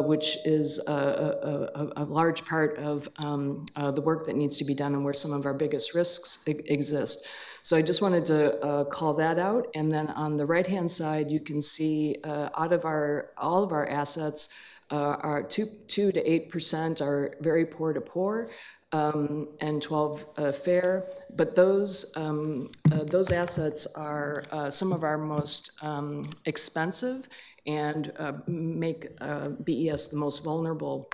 S1: which is a large part of the work that needs to be done and where some of our biggest risks exist. So I just wanted to call that out. And then on the right-hand side, you can see all of our assets are 2 to 8% are very poor to poor, and 12 fair. But those assets are some of our most expensive and make BES the most vulnerable.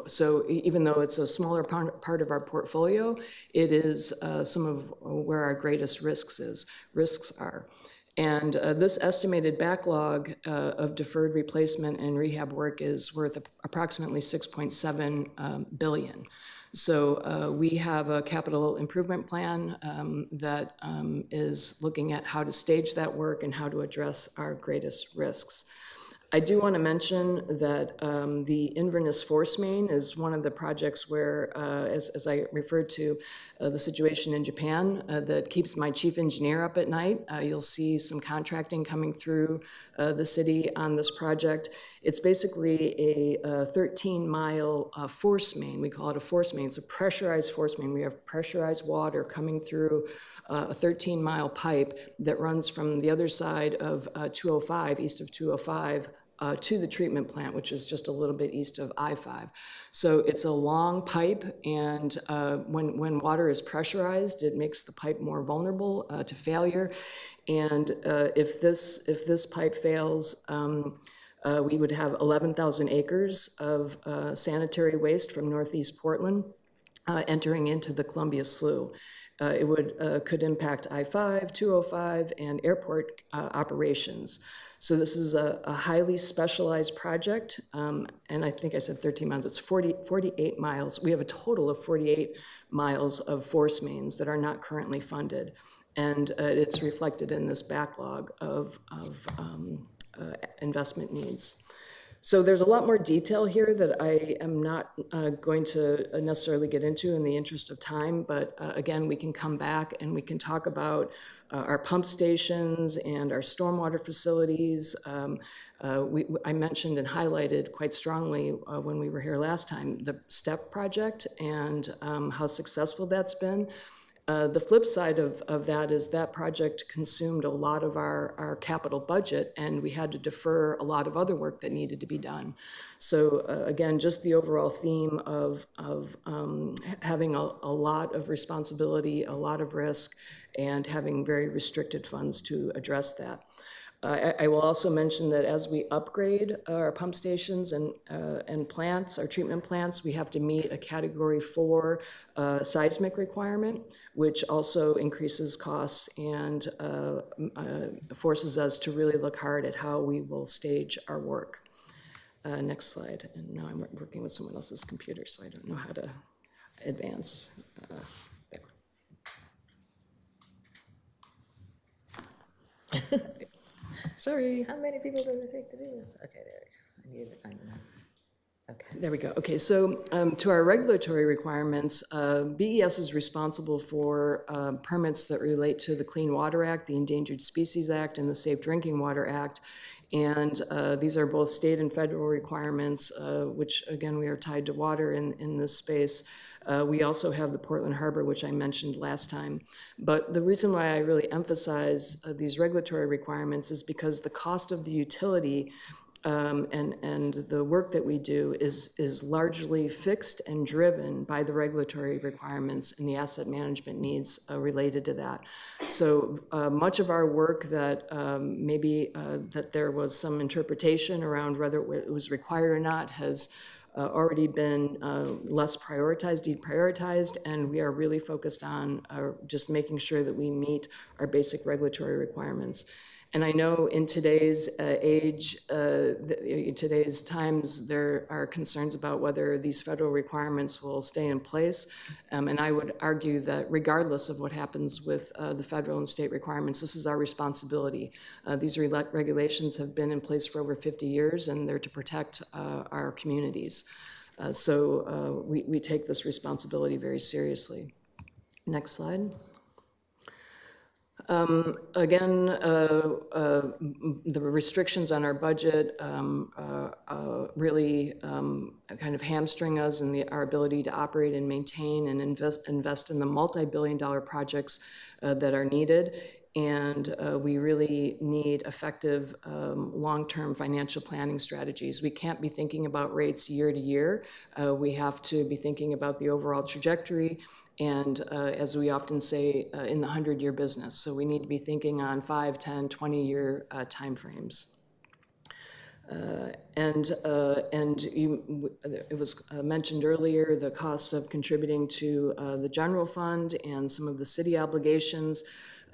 S1: So even though it's a smaller part of our portfolio, it is some of where our greatest risks are. And this estimated backlog of deferred replacement and rehab work is worth approximately $6.7 billion. So we have a capital improvement plan that is looking at how to stage that work and how to address our greatest risks. I do want to mention that the Inverness Force Main is one of the projects where, as I referred to, the situation in Japan that keeps my chief engineer up at night. You'll see some contracting coming through the city on this project. It's basically a 13-mile force main. We call it a force main. It's a pressurized force main. We have pressurized water coming through a 13-mile pipe that runs from the other side of 205, east of 205, to the treatment plant, which is just a little bit east of I-5. So it's a long pipe, and when water is pressurized, it makes the pipe more vulnerable to failure. And if this pipe fails, we would have 11,000 acres of sanitary waste from Northeast Portland entering into the Columbia Slough. It could impact I-5, 205, and airport operations. So this is a highly specialized project, and I think I said 13 miles. It's 48 miles. We have a total of 48 miles of force mains that are not currently funded, and it's reflected in this backlog of investment needs. So there's a lot more detail here that I am not going to necessarily get into in the interest of time, but again, we can come back and we can talk about our pump stations and our stormwater facilities. I mentioned and highlighted quite strongly when we were here last time, the STEP project and how successful that's been. The flip side of that is that project consumed a lot of our capital budget, and we had to defer a lot of other work that needed to be done. So again, just the overall theme of having a lot of responsibility, a lot of risk, and having very restricted funds to address that. I will also mention that as we upgrade our pump stations and plants, our treatment plants, we have to meet a Category 4 seismic requirement, which also increases costs and forces us to really look hard at how we will stage our work. Next slide. And now I'm working with someone else's computer, so I don't know how to advance. There. Sorry.
S9: How many people does it take to do this? Okay, there we go. I needed to find the notes. Okay.
S1: There we go. Okay, so to our regulatory requirements, BES is responsible for permits that relate to the Clean Water Act, the Endangered Species Act, and the Safe Drinking Water Act. And these are both state and federal requirements, which again, we are tied to water in this space. We also have the Portland Harbor, which I mentioned last time. But the reason why I really emphasize these regulatory requirements is because the cost of the utility and the work that we do is largely fixed and driven by the regulatory requirements and the asset management needs related to that. So much of our work that maybe that there was some interpretation around whether it was required or not has already been less prioritized, deprioritized, and we are really focused on just making sure that we meet our basic regulatory requirements. And I know in today's age, in today's times, there are concerns about whether these federal requirements will stay in place. And I would argue that regardless of what happens with the federal and state requirements, this is our responsibility. These regulations have been in place for over 50 years, and they're to protect our communities. So we take this responsibility very seriously. Next slide. Again, the restrictions on our budget really kind of hamstring us in our ability to operate and maintain and invest in the multi-billion-dollar projects that are needed. And we really need effective long-term financial planning strategies. We can't be thinking about rates year to year. We have to be thinking about the overall trajectory. And as we often say, in the 100-year business. So we need to be thinking on 5, 10, 20-year timeframes. It was mentioned earlier, the cost of contributing to the general fund and some of the city obligations.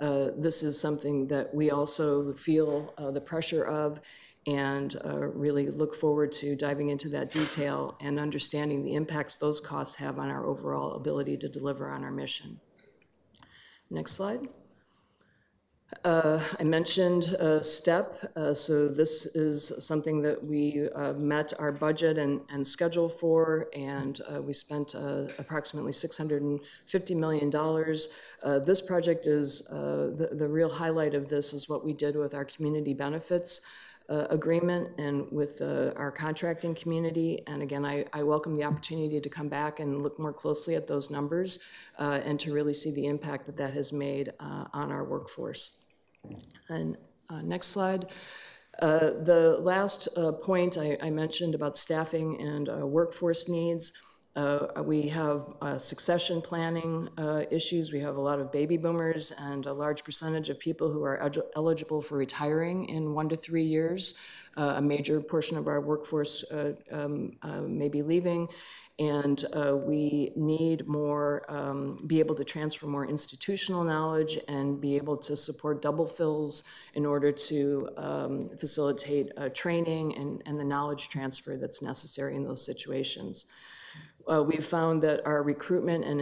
S1: This is something that we also feel the pressure of, and really look forward to diving into that detail and understanding the impacts those costs have on our overall ability to deliver on our mission. Next slide. I mentioned STEP, so this is something that we met our budget and schedule for, and we spent approximately $650 million. This project is, the real highlight of this is what we did with our community benefits agreement and with our contracting community. And again, I welcome the opportunity to come back and look more closely at those numbers and to really see the impact that that has made on our workforce. And next slide. The last point I mentioned about staffing and workforce needs. We have succession planning issues. We have a lot of baby boomers and a large percentage of people who are eligible for retiring in 1 to 3 years. A major portion of our workforce may be leaving, and we need more, be able to transfer more institutional knowledge and be able to support double fills in order to facilitate training and the knowledge transfer that's necessary in those situations. We've found that our recruitment and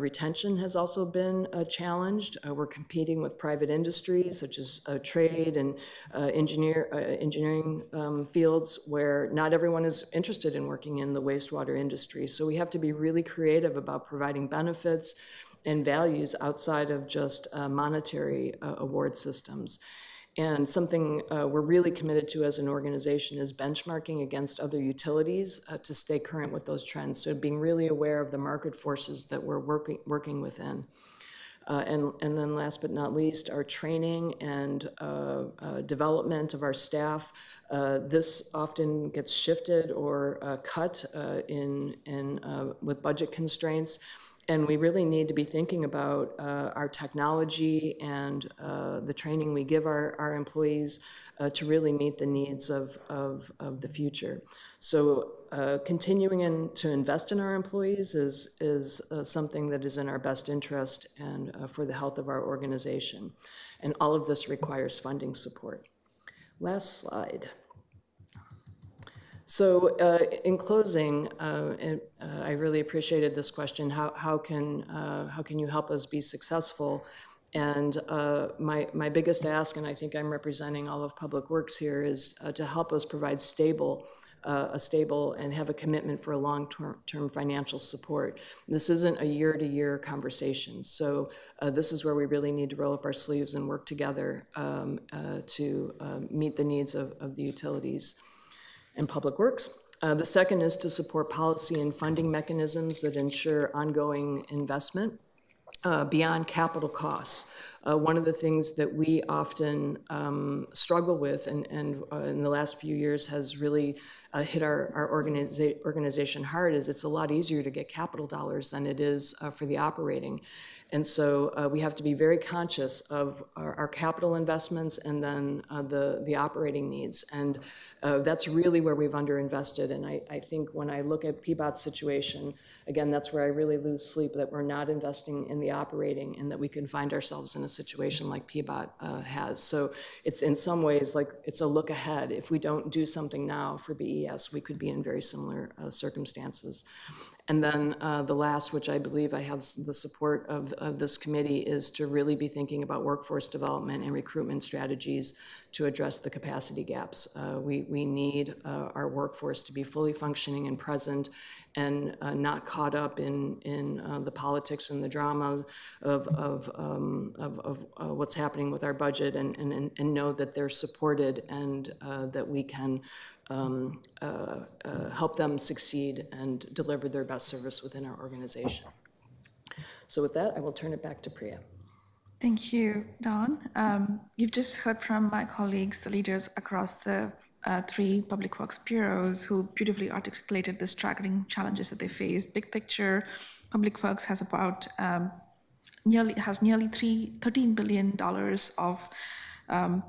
S1: retention has also been challenged. We're competing with private industries such as trade and engineering fields where not everyone is interested in working in the wastewater industry. So we have to be really creative about providing benefits and values outside of just monetary award systems. And something we're really committed to as an organization is benchmarking against other utilities to stay current with those trends. So being really aware of the market forces that we're working within. And then last but not least, our training and development of our staff. This often gets shifted or cut with budget constraints. And we really need to be thinking about our technology and the training we give our employees to really meet the needs of the future. So continuing to invest in our employees is something that is in our best interest and for the health of our organization. And all of this requires funding support. Last slide. So in closing, I really appreciated this question. How can you help us be successful? And my biggest ask, and I think I'm representing all of Public Works here, is to help us provide a stable and have a commitment for a long-term financial support. This isn't a year-to-year conversation. So this is where we really need to roll up our sleeves and work together to meet the needs of the utilities and Public Works. The second is to support policy and funding mechanisms that ensure ongoing investment beyond capital costs. One of the things that we often struggle with and in the last few years has really hit our organization hard is it's a lot easier to get capital dollars than it is for the operating. And so we have to be very conscious of our capital investments and then the operating needs. And that's really where we've underinvested. And I think when I look at PBOT's situation, again, that's where I really lose sleep, that we're not investing in the operating and that we can find ourselves in a
S13: situation like PBOT has. So it's in some ways like it's a look ahead. If we don't do something now for BES, we could be in very similar circumstances. And then the last, which I believe I have the support of this committee, is to really be thinking about workforce development and recruitment strategies to address the capacity gaps. We need our workforce to be fully functioning and present and not caught up in the politics and the dramas of what's happening with our budget, and know that they're supported and that we can help them succeed and deliver their best service within our organization. So with that, I will turn it back to Priya.
S8: Thank you, Dawn. You've just heard from my colleagues, the leaders across the 3 public works bureaus, who beautifully articulated the staggering challenges that they face. Big picture, public works has about nearly $13 billion of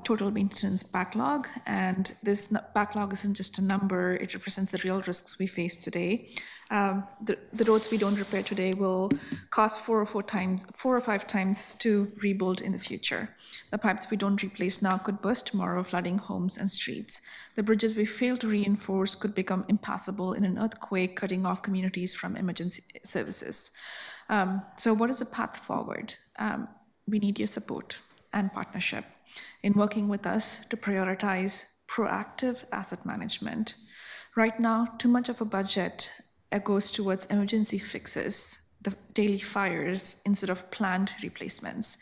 S8: total maintenance backlog, and this backlog isn't just a number, it represents the real risks we face today. The roads we don't repair today will cost 4 or 5 times to rebuild in the future. The pipes we don't replace now could burst tomorrow, flooding homes and streets. The bridges we fail to reinforce could become impassable in an earthquake, cutting off communities from emergency services. So what is the path forward? We need your support and partnership in working with us to prioritize proactive asset management. Right now, too much of a budget goes towards emergency fixes, the daily fires, instead of planned replacements.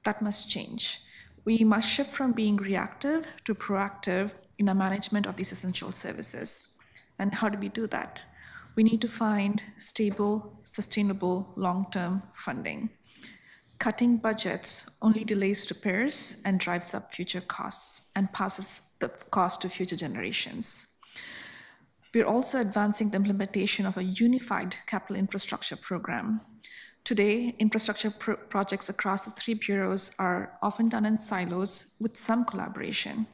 S8: That must change. We must shift from being reactive to proactive in our management of these essential services. And how do we do that? We need to find stable, sustainable, long-term funding. Cutting budgets only delays repairs and drives up future costs and passes the cost to future generations. We're also advancing the implementation of a unified capital infrastructure program. Today, infrastructure projects across the 3 bureaus are often done in silos with some collaboration.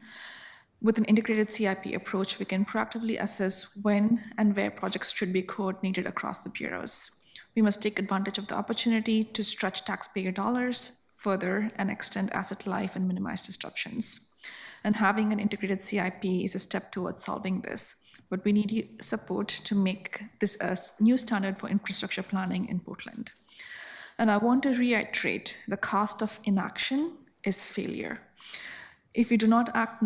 S8: With an integrated CIP approach, we can proactively assess when and where projects should be coordinated across the bureaus. We must take advantage of the opportunity to stretch taxpayer dollars further and extend asset life and minimize disruptions. And having an integrated CIP is a step towards solving this, but we need support to make this a new standard for infrastructure planning in Portland. And I want to reiterate, the cost of inaction is failure. If we do not act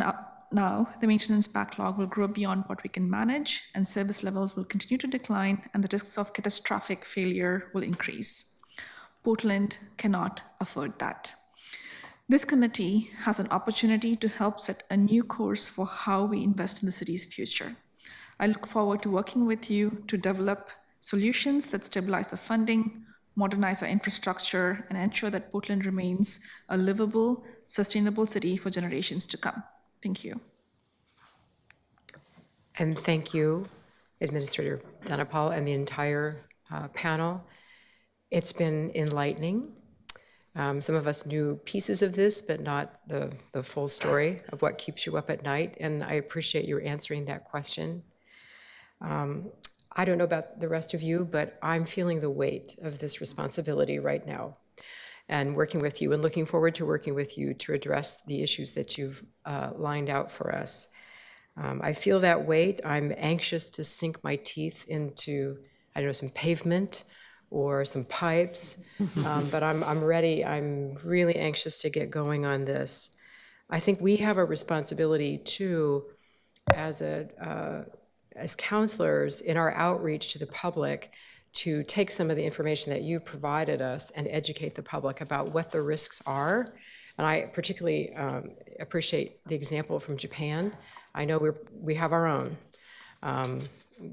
S8: now, the maintenance backlog will grow beyond what we can manage, and service levels will continue to decline, and the risks of catastrophic failure will increase. Portland cannot afford that. This committee has an opportunity to help set a new course for how we invest in the city's future. I look forward to working with you to develop solutions that stabilize the funding, modernize our infrastructure, and ensure that Portland remains a livable, sustainable city for generations to come. Thank you.
S1: And thank you, Administrator Dhanapal, and the entire panel. It's been enlightening. Some of us knew pieces of this, but not the full story of what keeps you up at night, and I appreciate you answering that question. I don't know about the rest of you, but I'm feeling the weight of this responsibility right now, and working with you and looking forward to working with you to address the issues that you've lined out for us. I feel that weight. I'm anxious to sink my teeth into, I don't know, some pavement or some pipes, but I'm ready. I'm really anxious to get going on this. I think we have a responsibility too, as counselors in our outreach to the public, to take some of the information that you provided us and educate the public about what the risks are. And I particularly appreciate the example from Japan. I know we have our own,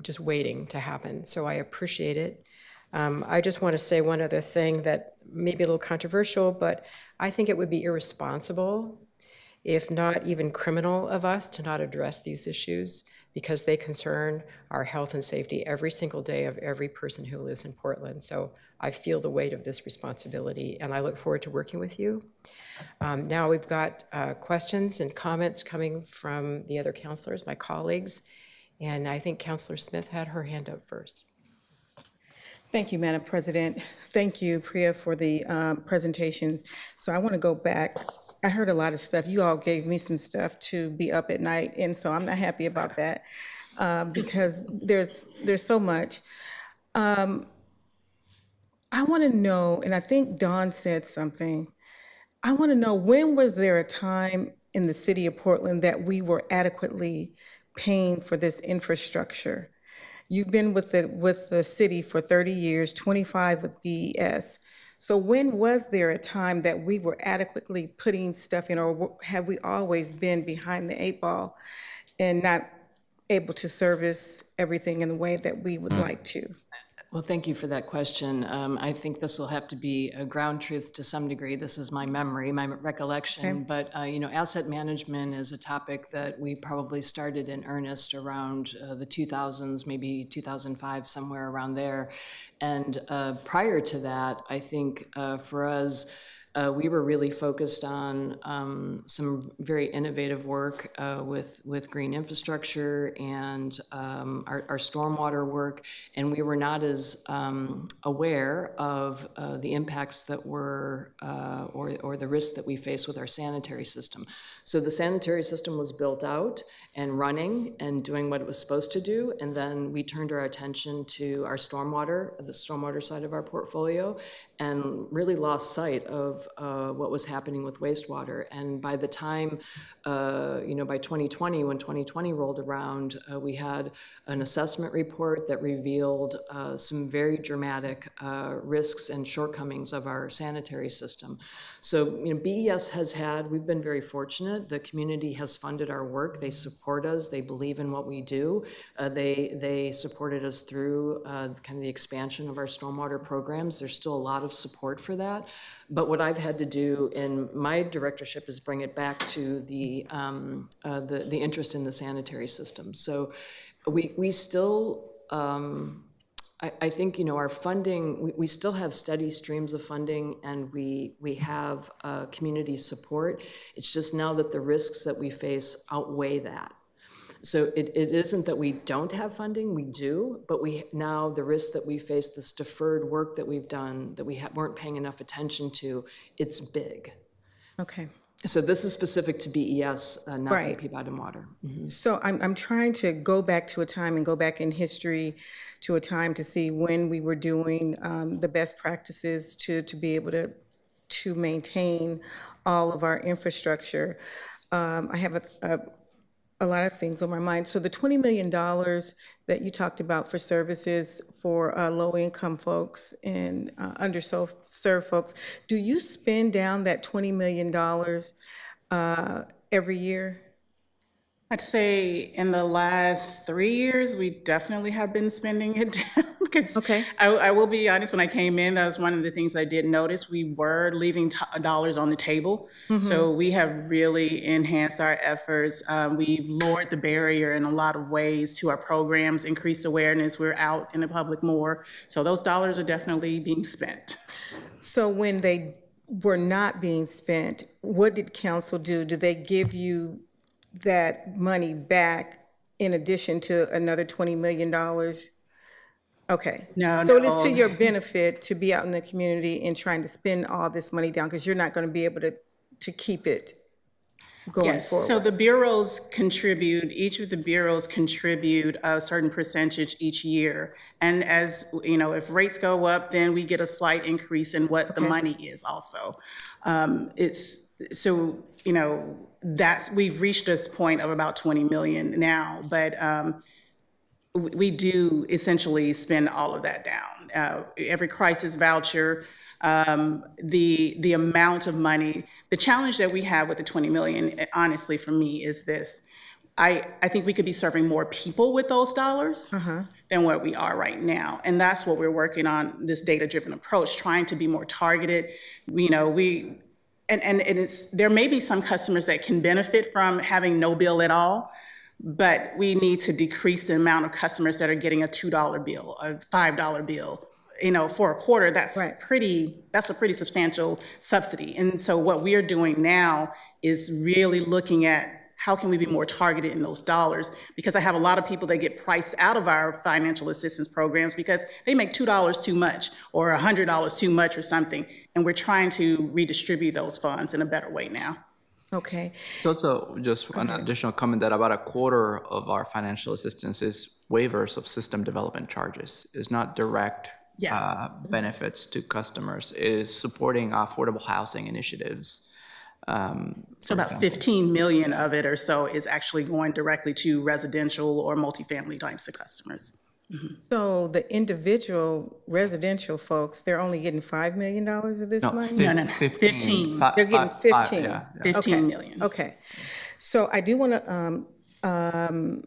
S1: just waiting to happen. So I appreciate it. I just want to say one other thing that may be a little controversial, but I think it would be irresponsible, if not even criminal of us, to not address these issues, because they concern our health and safety every single day of every person who lives in Portland. So I feel the weight of this responsibility, and I look forward to working with you. Now we've got questions and comments coming from the other counselors, my colleagues, and I think Councilor Smith had her hand up first.
S7: Thank you, Madam President. Thank you, Priya, for the presentations. So I want to go back. I heard a lot of stuff. You all gave me some stuff to be up at night, and so I'm not happy about that because there's so much. I want to know, and I think Dawn said something. I want to know, when was there a time in the city of Portland that we were adequately paying for this infrastructure? You've been with the city for 30 years, 25 with BES. So when was there a time that we were adequately putting stuff in, or have we always been behind the 8 ball and not able to service everything in the way that we would like to?
S13: Well, thank you for that question. I think this will have to be a ground truth to some degree. This is my memory, my recollection. Okay. But, asset management is a topic that we probably started in earnest around the 2000s, maybe 2005, somewhere around there. And prior to that, I think for us, we were really focused on some very innovative work with green infrastructure and our stormwater work, and we were not as aware of the impacts that were or the risks that we face with our sanitary system. So the sanitary system was built out and running and doing what it was supposed to do, and then we turned our attention to our the stormwater side of our portfolio, and really lost sight of what was happening with wastewater. And by the time, by 2020, when 2020 rolled around, we had an assessment report that revealed some very dramatic risks and shortcomings of our sanitary system. So, BES we've been very fortunate. The community has funded our work. They support us. They believe in what we do. They supported us through kind of the expansion of our stormwater programs. There's still a lot of support for that. But what I've had to do in my directorship is bring it back to the interest in the sanitary system. So we still, I think, our funding, we still have steady streams of funding, and we have community support. It's just now that the risks that we face outweigh that. So it isn't that we don't have funding, we do, but now the risks that we face, this deferred work that we've done, that we weren't paying enough attention to, it's big.
S7: Okay.
S13: So this is specific to BES, not
S7: right.
S13: for PBOT and water. Mm-hmm.
S7: So I'm trying to go back to a time and go back in history to a time to see when we were doing the best practices to be able to maintain all of our infrastructure. I have a lot of things on my mind. So the $20 million that you talked about for services for low-income folks and underserved folks, do you spend down that $20 million every year?
S11: I'd say in the last 3 years, we definitely have been spending it down. Okay. I will be honest, when I came in, that was one of the things I did notice. We were leaving dollars on the table. Mm-hmm. So we have really enhanced our efforts. We've lowered the barrier in a lot of ways to our programs, increased awareness. We're out in the public more. So those dollars are definitely being spent.
S7: So when they were not being spent, what did council do? Did they give you that money back in addition to another $20 million? Okay. So it is to your benefit to be out in the community and trying to spend all this money down, because you're not going to be able to keep it going forward.
S11: So the bureaus contribute, each of the bureaus contribute a certain percentage each year. And as, if rates go up, then we get a slight increase in what the money is also. We've reached this point of about 20 million now, but we do essentially spend all of that down. Every crisis voucher, the amount of money, the challenge that we have with the 20 million, honestly, for me, is this. I think we could be serving more people with those dollars than what we are right now. And that's what we're working on, this data-driven approach, trying to be more targeted. There may be some customers that can benefit from having no bill at all, but we need to decrease the amount of customers that are getting a $2 bill, a $5 bill, for a quarter. That's a pretty substantial subsidy. And so what we are doing now is really looking at how can we be more targeted in those dollars? Because I have a lot of people that get priced out of our financial assistance programs because they make $2 too much or $100 too much or something. And we're trying to redistribute those funds in a better way now.
S7: Okay.
S12: It's also just an additional comment that about a quarter of our financial assistance is waivers of system development charges. It's not direct benefits to customers. It is supporting affordable housing initiatives.
S11: So about 15 million of it or so is actually going directly to residential or multifamily types of customers.
S7: So the individual residential folks, they're only getting $5 million of this money?
S11: No, 15.
S7: They're getting 15.
S11: 15 million.
S7: Okay. So I do want to,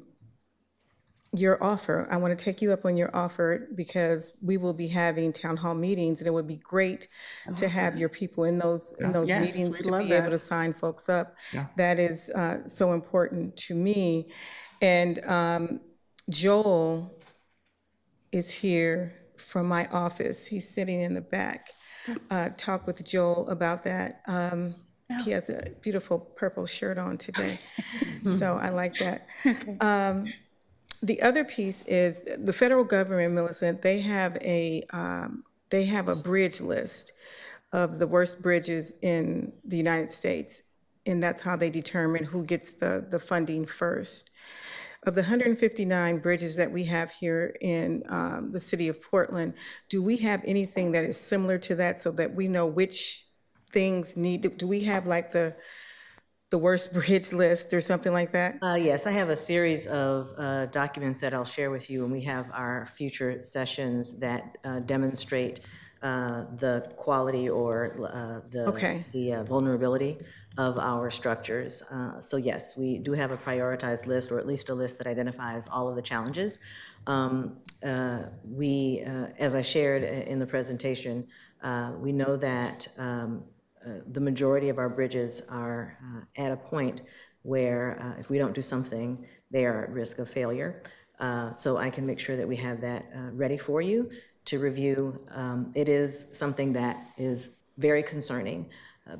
S7: your offer, I want to take you up on your offer because we will be having town hall meetings, and it would be great to have your people in those
S11: Yes,
S7: meetings
S11: we'd
S7: to
S11: love
S7: be
S11: that.
S7: able to sign folks up. That is so important to me. And Joel is here from my office. He's sitting in the back. Talk with Joel about that. He has a beautiful purple shirt on today, so I like that. The other piece is the federal government, Millicent. They have a bridge list of the worst bridges in the United States, and that's how they determine who gets the funding first. Of the 159 bridges that we have here in the city of Portland, do we have anything that is similar to that so that we know which things do we have like the worst bridge list or something like that?
S9: Yes, I have a series of documents that I'll share with you when we have our future sessions that demonstrate the quality or the vulnerability of our structures. So yes, we do have a prioritized list, or at least a list that identifies all of the challenges. As I shared in the presentation, we know that the majority of our bridges are at a point where if we don't do something, they are at risk of failure. So I can make sure that we have that ready for you to review. It is something that is very concerning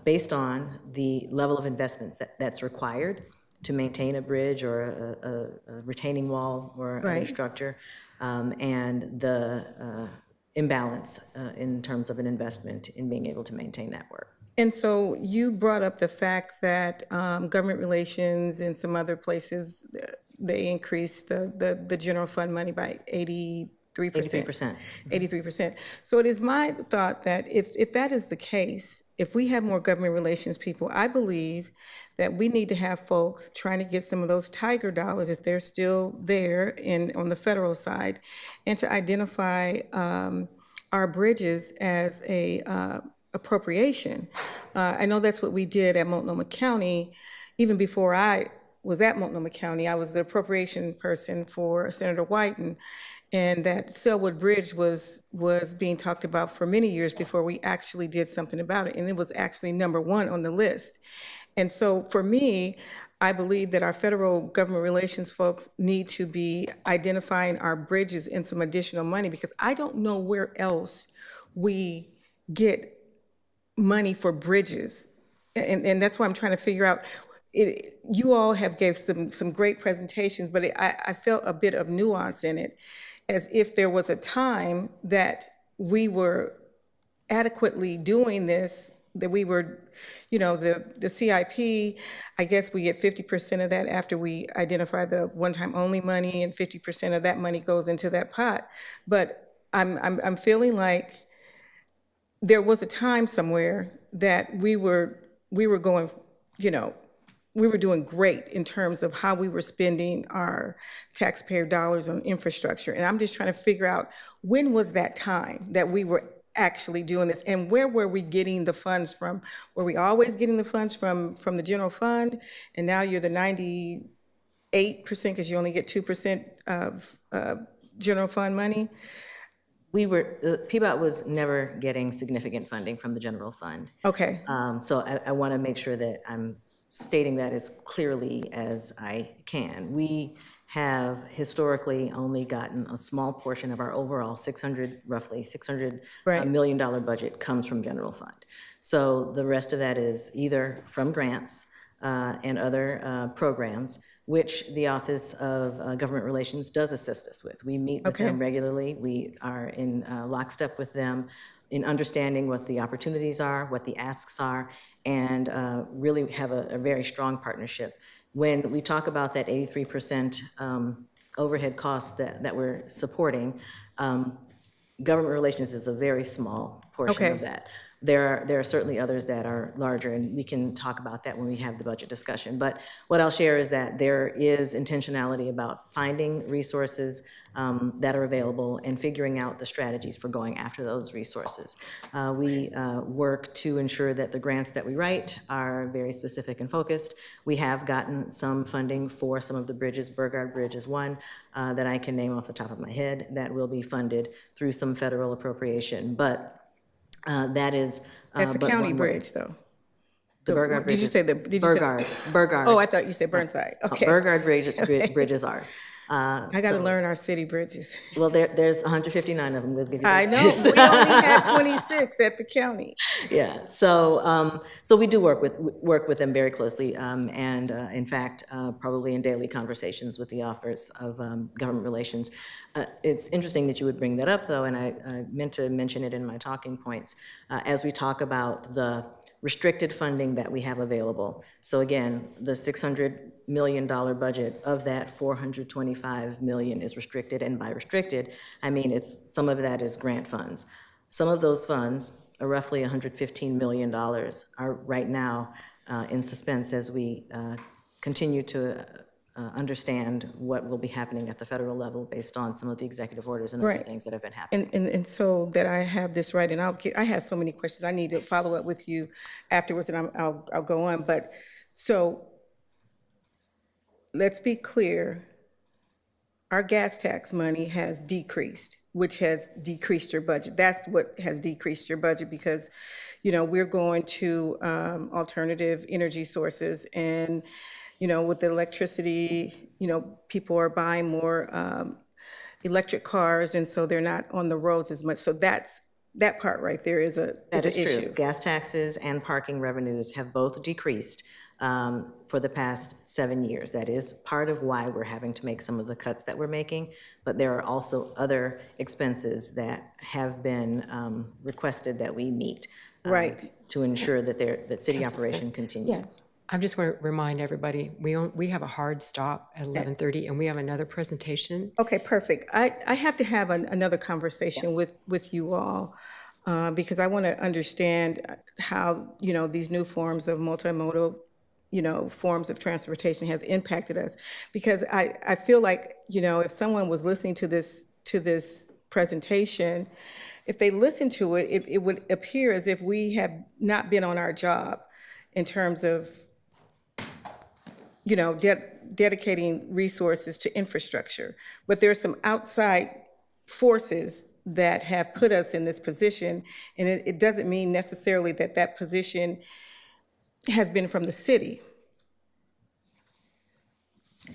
S9: based on the level of investments that's required to maintain a bridge or a retaining wall or other structure, and the imbalance in terms of an investment in being able to maintain that work.
S7: And so you brought up the fact that government relations and some other places, they increased the general fund money by 83%. 83%. So it is my thought that if that is the case, if we have more government relations people, I believe that we need to have folks trying to get some of those tiger dollars, if they're still there on the federal side, and to identify our bridges as a appropriation. I know that's what we did at Multnomah County. Even before I was at Multnomah County, I was the appropriation person for Senator Whiten. And that Selwood Bridge was being talked about for many years before we actually did something about it. And it was actually #1 on the list. And so for me, I believe that our federal government relations folks need to be identifying our bridges in some additional money, because I don't know where else we get money for bridges. And that's why I'm trying to figure out. You all have gave some great presentations, but I felt a bit of nuance in it, as if there was a time that we were adequately doing this, that we were, the CIP, I guess we get 50% of that after we identify the one-time only money, and 50% of that money goes into that pot. But I'm feeling like there was a time somewhere that we were going, we were doing great in terms of how we were spending our taxpayer dollars on infrastructure. And I'm just trying to figure out, when was that time that we were actually doing this, and where were we getting the funds from? Were we always getting the funds from the general fund, and now you're the 98% because you only get 2% of general fund money?
S9: PBOT was never getting significant funding from the general fund.
S7: Okay.
S9: So I want to make sure that I'm stating that as clearly as I can. We have historically only gotten a small portion of our overall roughly $600 million budget comes from general fund. So the rest of that is either from grants and other programs, which the Office of Government Relations does assist us with. We meet with them regularly. We are in lockstep with them in understanding what the opportunities are, what the asks are, and really have a very strong partnership. When we talk about that 83% overhead cost that we're supporting, government relations is a very small portion of that. There are certainly others that are larger, and we can talk about that when we have the budget discussion. But what I'll share is that there is intentionality about finding resources that are available and figuring out the strategies for going after those resources. We work to ensure that the grants that we write are very specific and focused. We have gotten some funding for some of the bridges. Burgard Bridge is one that I can name off the top of my head that will be funded through some federal appropriation. But that is.
S7: That's a county bridge, though.
S9: The Burgard Bridge.
S7: Did you say the? Did you
S9: Burgard.
S7: say,
S9: Burgard.
S7: Oh, I thought you said Burnside. Okay.
S9: Burgard Bridge is ours.
S7: I got to learn our city bridges.
S9: Well, there's 159 of them. We'll give you
S7: I know. We only had 26 at the county.
S9: Yeah. So we do work with them very closely, and in fact, probably in daily conversations with the Office of Government Relations. It's interesting that you would bring that up, though, and I meant to mention it in my talking points as we talk about the restricted funding that we have available. So again, the $600 million budget, of that $425 million is restricted, and by restricted, I mean some of that is grant funds. Some of those funds, roughly $115 million, are right now in suspense as we continue to understand what will be happening at the federal level based on some of the executive orders and other things that have been happening.
S7: And so that I have this right, and I have so many questions. I need to follow up with you afterwards, and I'll go on. But so let's be clear. Our gas tax money has decreased, which has decreased your budget. That's what has decreased your budget because, we're going to alternative energy sources, and with the electricity, people are buying more electric cars, and so they're not on the roads as much. So that part right there is an issue.
S9: True. Gas taxes and parking revenues have both decreased for the past 7 years. That is part of why we're having to make some of the cuts that we're making, but there are also other expenses that have been requested that we meet to ensure that city operation continues.
S1: Yes. I just want to remind everybody, we have a hard stop at 11:30, and we have another presentation.
S7: Okay, perfect. I have to have another conversation with you all because I want to understand how, these new forms of multimodal, forms of transportation has impacted us. Because I feel like, if someone was listening to this presentation, if they listened to it, it would appear as if we have not been on our job in terms of dedicating resources to infrastructure. But there are some outside forces that have put us in this position, and it doesn't mean necessarily that position has been from the city.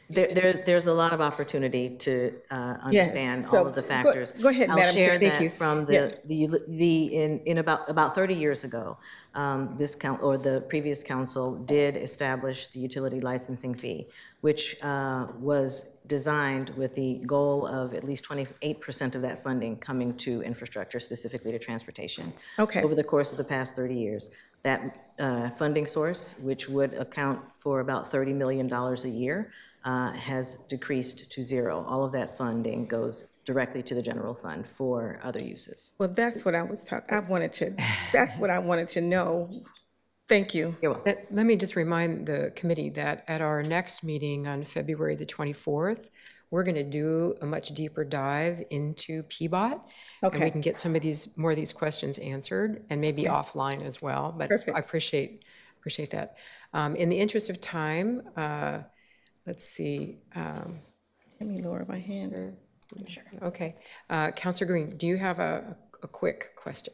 S9: There's a lot of opportunity to understand all of the factors.
S7: Go ahead,
S9: I'll
S7: Madam
S9: share
S7: Chair.
S9: that from in about 30 years ago, the previous council did establish the utility licensing fee, which was designed with the goal of at least 28% of that funding coming to infrastructure, specifically to transportation.
S7: Okay.
S9: Over the course of the past 30 years, that funding source, which would account for about $30 million a year, has decreased to zero. All of that funding goes directly to the general fund for other uses.
S7: Well, that's what I was that's what I wanted to know. Thank you.
S9: You're welcome.
S1: Let me just remind the committee that at our next meeting on February the 24th, we're going to do a much deeper dive into PBOT.
S7: Okay.
S1: And we can get more of these questions answered, and maybe offline as well. But
S7: Perfect.
S1: I appreciate that. In the interest of time, let's see.
S7: Let me lower my hand.
S1: Sure. Okay. Councilor Green, do you have a quick question?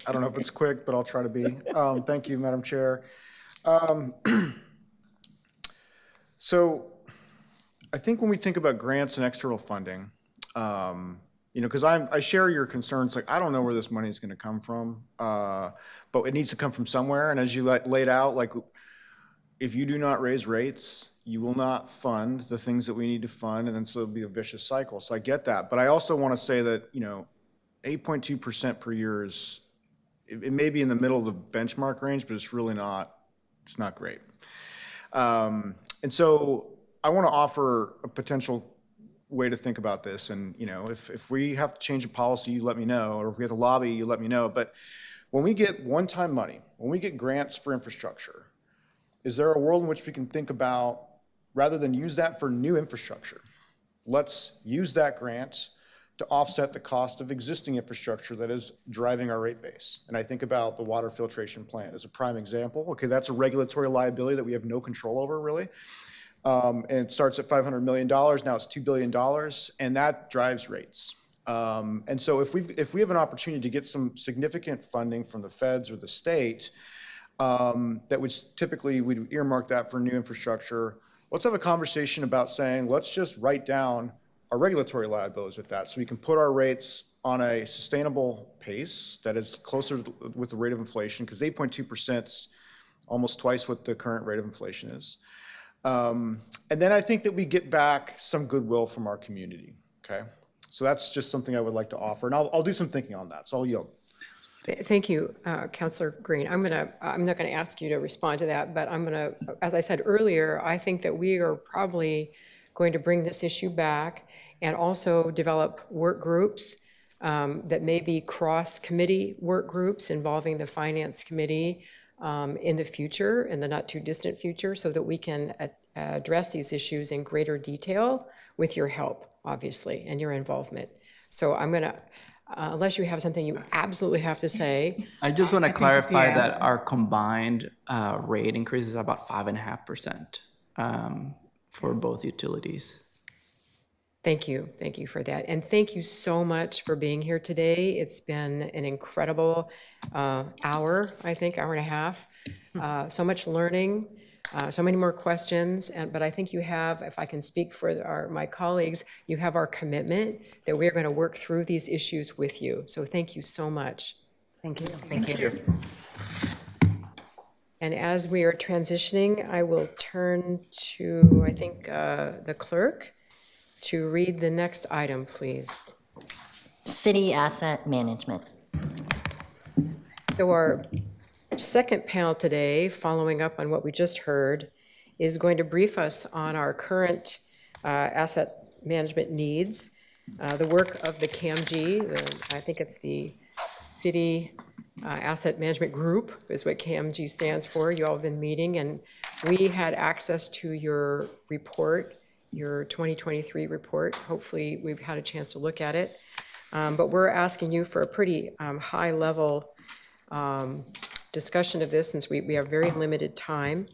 S5: I don't know if it's quick, but I'll try to be. Thank you, Madam Chair. So I think when we think about grants and external funding, You know, because I share your concerns, like, I don't know where this money is going to come from, but it needs to come from somewhere. And as you laid out, like, if you do not raise rates, you will not fund the things that we need to fund, and then so it'll be a vicious cycle. So I get that. But I also want to say that, you know, 8.2% per year is, it may be in the middle of the benchmark range, but it's really not, it's not great. And so I want to offer a potential way to think about this. And, you know, if we have to change a policy, you let me know, or if we have to lobby, you let me know. But when we get one-time money, when we get grants for infrastructure, is there a world in which we can think about, rather than use that for new infrastructure, let's use that grant to offset the cost of existing infrastructure that is driving our rate base? And I think about the water filtration plant as a prime example. Okay, that's a regulatory liability that we have no control over, really. And it starts at $500 million, now it's $2 billion, and that drives rates. And so if we have an opportunity to get some significant funding from the feds or the state, that would typically, we'd earmark that for new infrastructure. Let's have a conversation about saying, let's just write down our regulatory liabilities with that, so we can put our rates on a sustainable pace that is closer with the rate of inflation, because 8.2% is almost twice what the current rate of inflation is. And then I think that we get back some goodwill from our community, okay? So that's just something I would like to offer, and I'll do some thinking on that, so I'll yield.
S1: Thank you, Councilor Green. I'm not going to ask you to respond to that, but I'm going to, as I said earlier, I think that we are probably going to bring this issue back and also develop work groups that may be cross-committee work groups involving the Finance Committee in the future, in the not too distant future, so that we can address these issues in greater detail with your help, obviously, and your involvement. So I'm going to, unless you have something you absolutely have to say.
S12: I just want to clarify that our combined rate increase is about 5.5% for both utilities.
S1: Thank you for that. And thank you so much for being here today. It's been an incredible hour, I think, hour and a half. So much learning, so many more questions. But I think you have, if I can speak for my colleagues, you have our commitment that we're going to work through these issues with you. So thank you so much.
S2: Thank you. Thank you.
S1: And as we are transitioning, I will turn to, I think, the clerk to read the next item, please.
S2: City asset management.
S1: So our second panel today, following up on what we just heard, is going to brief us on our current asset management needs, the work of the CAMG, I think it's the City Asset Management Group is what CAMG stands for. You all have been meeting, and we had access to your report, your 2023 report. Hopefully we've had a chance to look at it. But we're asking you for a pretty high level discussion of this, since we have very limited time.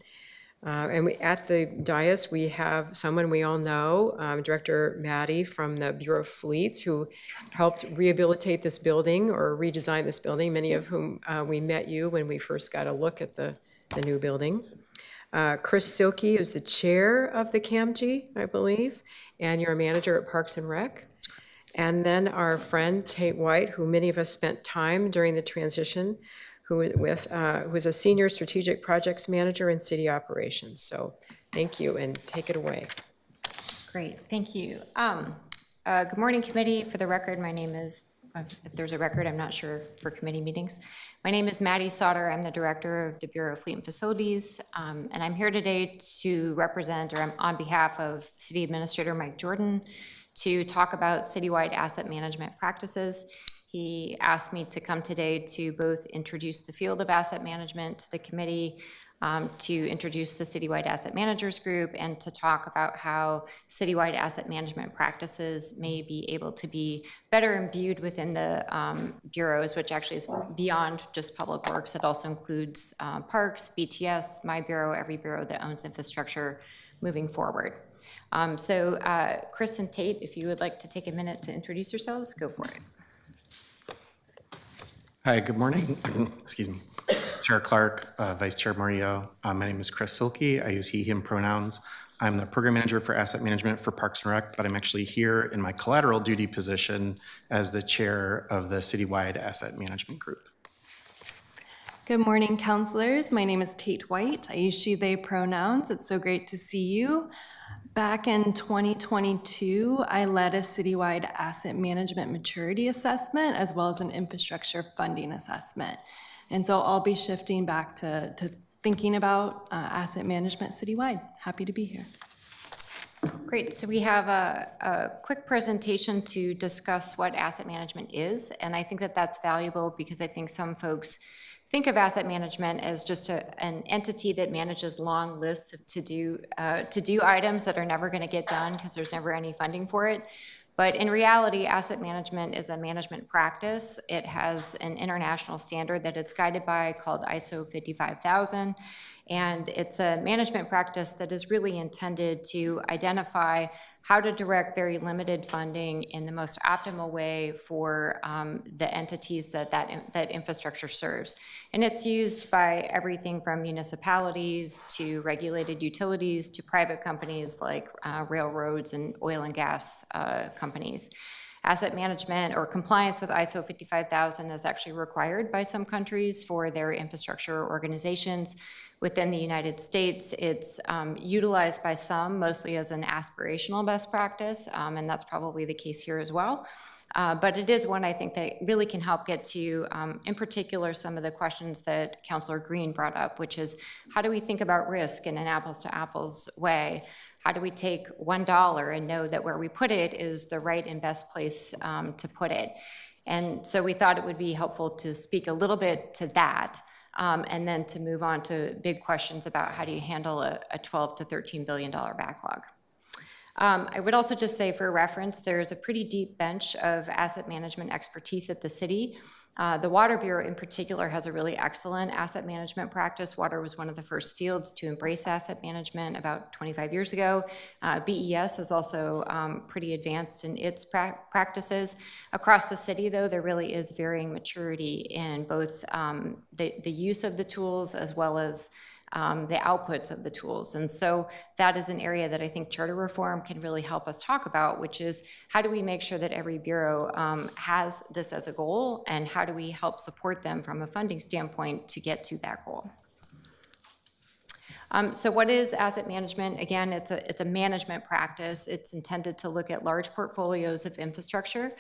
S1: And at the dais, we have someone we all know, Director Maddie from the Bureau of Fleets, who helped rehabilitate this building or redesign this building, many of whom we met you when we first got a look at the new building. Chris Silkey is the chair of the CAMG, I believe, and you're a manager at Parks and Rec. And then our friend Tate White, who many of us spent time during the transition, who is a senior strategic projects manager in city operations. So thank you, and take it away.
S14: Great, thank you. Good morning, committee. For the record, my name is, if there's a record, I'm not sure for committee meetings. My name is Maddie Sauter. I'm the director of the Bureau of Fleet and Facilities, and I'm here today to represent, or I'm on behalf of City Administrator Mike Jordan, to talk about citywide asset management practices. He asked me to come today to both introduce the field of asset management to the committee, to introduce the Citywide Asset Managers Group, and to talk about how citywide asset management practices may be able to be better imbued within the bureaus, which actually is beyond just public works. It also includes parks, BTS, my bureau, every bureau that owns infrastructure moving forward. So Chris and Tate, if you would like to take a minute to introduce yourselves, go for it.
S15: Hi, good morning. Excuse me. Chair Clark, Vice Chair Murillo. My name is Chris Silkey. I use he, him pronouns. I'm the program manager for asset management for Parks and Rec, but I'm actually here in my collateral duty position as the chair of the citywide asset management group.
S16: Good morning, counselors. My name is Tate White. I use she, they pronouns. It's so great to see you. Back in 2022, I led a citywide asset management maturity assessment as well as an infrastructure funding assessment. And so I'll be shifting back to thinking about asset management citywide. Happy to be here.
S14: Great. So we have a quick presentation to discuss what asset management is. And I think that that's valuable because I think some folks think of asset management as just an entity that manages long lists of to-do items that are never going to get done because there's never any funding for it. But in reality, asset management is a management practice. It has an international standard that it's guided by called ISO 55000. And it's a management practice that is really intended to identify how to direct very limited funding in the most optimal way for the entities that infrastructure serves. And it's used by everything from municipalities to regulated utilities to private companies like railroads and oil and gas companies. Asset management or compliance with ISO 55000 is actually required by some countries for their infrastructure organizations. Within the United States, it's utilized by some mostly as an aspirational best practice, and that's probably the case here as well. But it is one I think that really can help get to, in particular, some of the questions that Councilor Green brought up, which is how do we think about risk in an apples-to-apples way? How do we take $1 and know that where we put it is the right and best place to put it? And so we thought it would be helpful to speak a little bit to that. And then to move on to big questions about how do you handle a $12 to $13 billion backlog. I would also just say for reference, there's a pretty deep bench of asset management expertise at the city. The Water Bureau in particular has a really excellent asset management practice. Water was one of the first fields to embrace asset management about 25 years ago. BES is also pretty advanced in its practices. Across the city, though, there really is varying maturity in both the use of the tools as well as the outputs of the tools. And so that is an area that I think charter reform can really help us talk about, which is how do we make sure that every bureau has this as a goal, and how do we help support them from a funding standpoint to get to that goal? So what is asset management? Again, it's a management practice. It's intended to look at large portfolios of infrastructure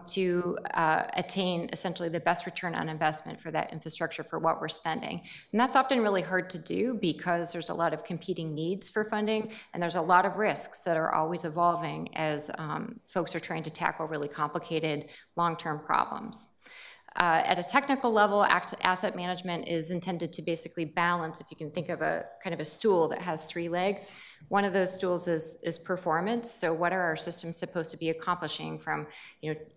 S14: to attain essentially the best return on investment for that infrastructure for what we're spending. And that's often really hard to do because there's a lot of competing needs for funding, and there's a lot of risks that are always evolving as folks are trying to tackle really complicated long-term problems. At a technical level, asset management is intended to basically balance, if you can think of a kind of a stool that has three legs. One of those stools is performance. So what are our systems supposed to be accomplishing, from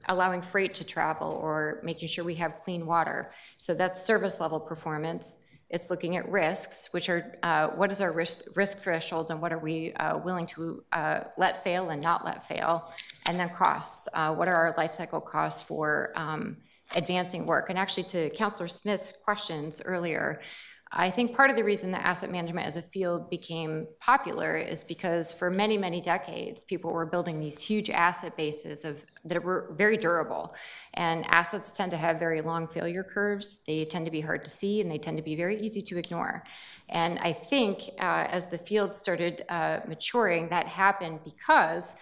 S14: allowing freight to travel or making sure we have clean water? So that's service level performance. It's looking at risks, which are what is our risk thresholds and what are we willing to let fail and not let fail? And then costs. What are our life cycle costs for advancing work? And actually, to Councilor Smith's questions earlier, I think part of the reason that asset management as a field became popular is because for many, many decades, people were building these huge asset bases that were very durable. And assets tend to have very long failure curves. They tend to be hard to see, and they tend to be very easy to ignore. And I think as the field started maturing, that happened because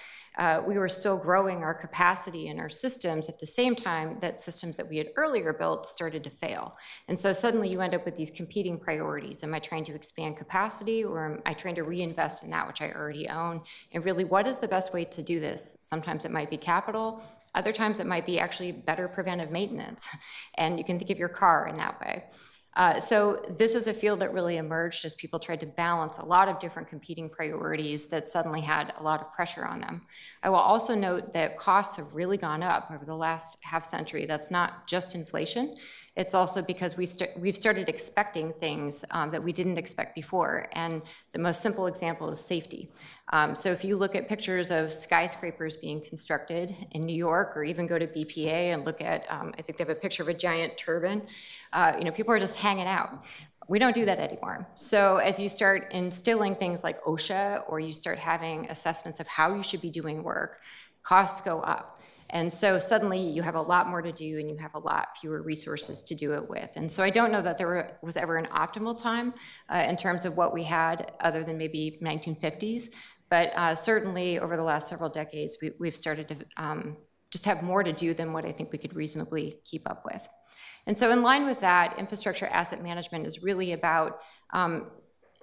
S14: we were still growing our capacity and our systems at the same time that systems that we had earlier built started to fail. And so suddenly you end up with these competing priorities. Am I trying to expand capacity, or am I trying to reinvest in that which I already own? And really, what is the best way to do this? Sometimes it might be capital. Other times it might be actually better preventive maintenance. And you can think of your car in that way. So this is a field that really emerged as people tried to balance a lot of different competing priorities that suddenly had a lot of pressure on them. I will also note that costs have really gone up over the last half century. That's not just inflation. It's also because we've started expecting things that we didn't expect before. And the most simple example is safety. So if you look at pictures of skyscrapers being constructed in New York, or even go to BPA and look at, I think they have a picture of a giant turbine, people are just hanging out. We don't do that anymore. So as you start instilling things like OSHA, or you start having assessments of how you should be doing work, costs go up. And so suddenly you have a lot more to do and you have a lot fewer resources to do it with. And so I don't know that there was ever an optimal time in terms of what we had, other than maybe 1950s. But certainly over the last several decades, we've started to just have more to do than what I think we could reasonably keep up with. And so in line with that, infrastructure asset management is really about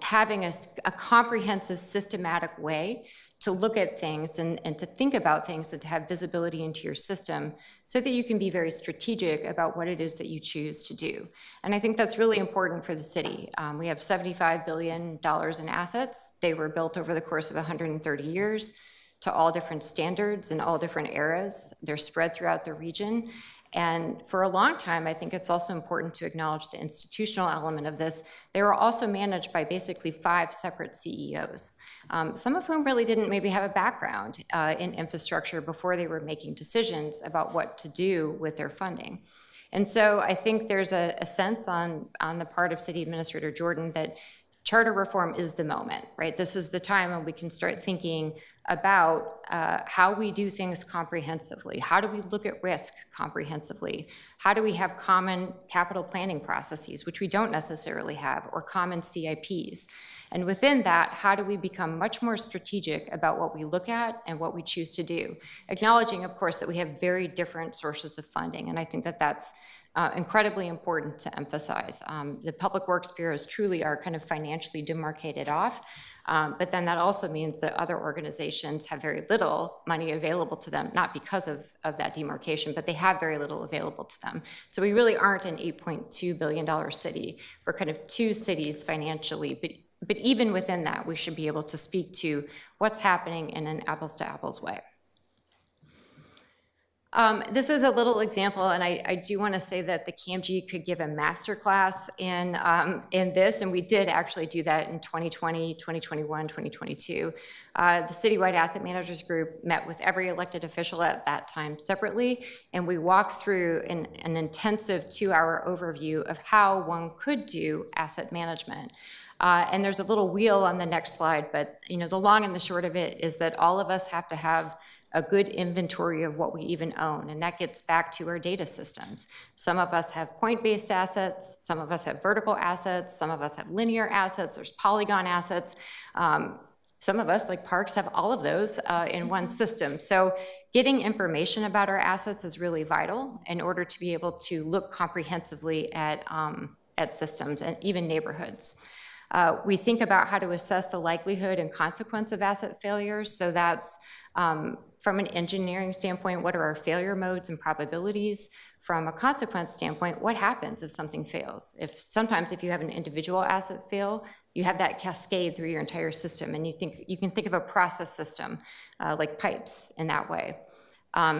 S14: having a comprehensive, systematic way to look at things and to think about things, and to have visibility into your system so that you can be very strategic about what it is that you choose to do. And I think that's really important for the city. We have $75 billion in assets. They were built over the course of 130 years to all different standards and all different eras. They're spread throughout the region. And for a long time, I think it's also important to acknowledge the institutional element of this. They were also managed by basically 5 separate CEOs, some of whom really didn't maybe have a background in infrastructure before they were making decisions about what to do with their funding. And so I think there's a sense on the part of City Administrator Jordan that charter reform is the moment, right? This is the time when we can start thinking about how we do things comprehensively. How do we look at risk comprehensively? How do we have common capital planning processes, which we don't necessarily have, or common CIPs? And within that, how do we become much more strategic about what we look at and what we choose to do? Acknowledging, of course, that we have very different sources of funding, and I think that that's incredibly important to emphasize. The Public Works Bureaus truly are kind of financially demarcated off, but then that also means that other organizations have very little money available to them, not because of that demarcation, but they have very little available to them. So we really aren't an $8.2 billion city. We're kind of 2 cities financially, but even within that, we should be able to speak to what's happening in an apples-to-apples way. This is a little example, and I do want to say that the CAMG could give a masterclass in this, and we did actually do that in 2020, 2021, 2022. The Citywide Asset Managers Group met with every elected official at that time separately, and we walked through an intensive 2-hour overview of how one could do asset management. And there's a little wheel on the next slide, but the long and the short of it is that all of us have to have a good inventory of what we even own, and that gets back to our data systems. Some of us have point-based assets, some of us have vertical assets, some of us have linear assets, there's polygon assets. Some of us, like parks, have all of those in one system. So getting information about our assets is really vital in order to be able to look comprehensively at systems and even neighborhoods. We think about how to assess the likelihood and consequence of asset failures. So that's from an engineering standpoint, what are our failure modes and probabilities? From a consequence standpoint, what happens if something fails? Sometimes if you have an individual asset fail, you have that cascade through your entire system, and you can think of a process system like pipes in that way.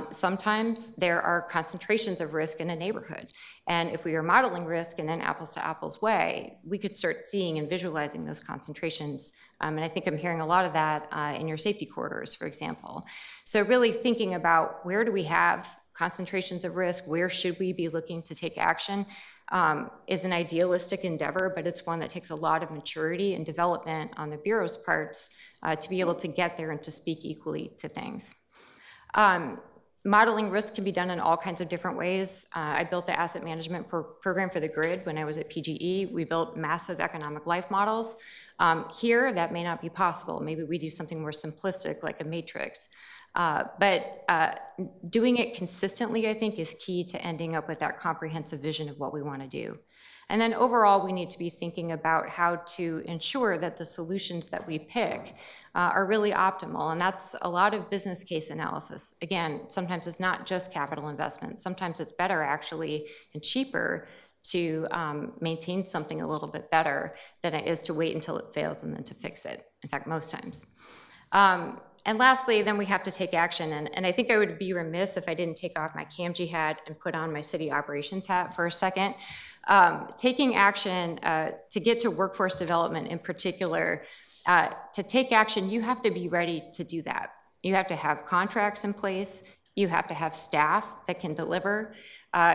S14: Sometimes there are concentrations of risk in a neighborhood. And if we are modeling risk in an apples to apples way, we could start seeing and visualizing those concentrations. And I think I'm hearing a lot of that in your safety corridors, for example. So really thinking about where do we have concentrations of risk, where should we be looking to take action, is an idealistic endeavor, but it's one that takes a lot of maturity and development on the Bureau's parts to be able to get there and to speak equally to things. Modeling risk can be done in all kinds of different ways. I built the asset management program for the grid when I was at PGE. We built massive economic life models. Here, that may not be possible. Maybe we do something more simplistic like a matrix. But doing it consistently, I think, is key to ending up with that comprehensive vision of what we want to do. And then overall, we need to be thinking about how to ensure that the solutions that we pick are really optimal. And that's a lot of business case analysis. Again, sometimes it's not just capital investment. Sometimes it's better actually and cheaper to maintain something a little bit better than it is to wait until it fails and then to fix it. In fact, most times. And lastly, then we have to take action. And I think I would be remiss if I didn't take off my CAMG hat and put on my city operations hat for a second. Taking action to get to workforce development in particular, to take action, you have to be ready to do that. You have to have contracts in place. You have to have staff that can deliver.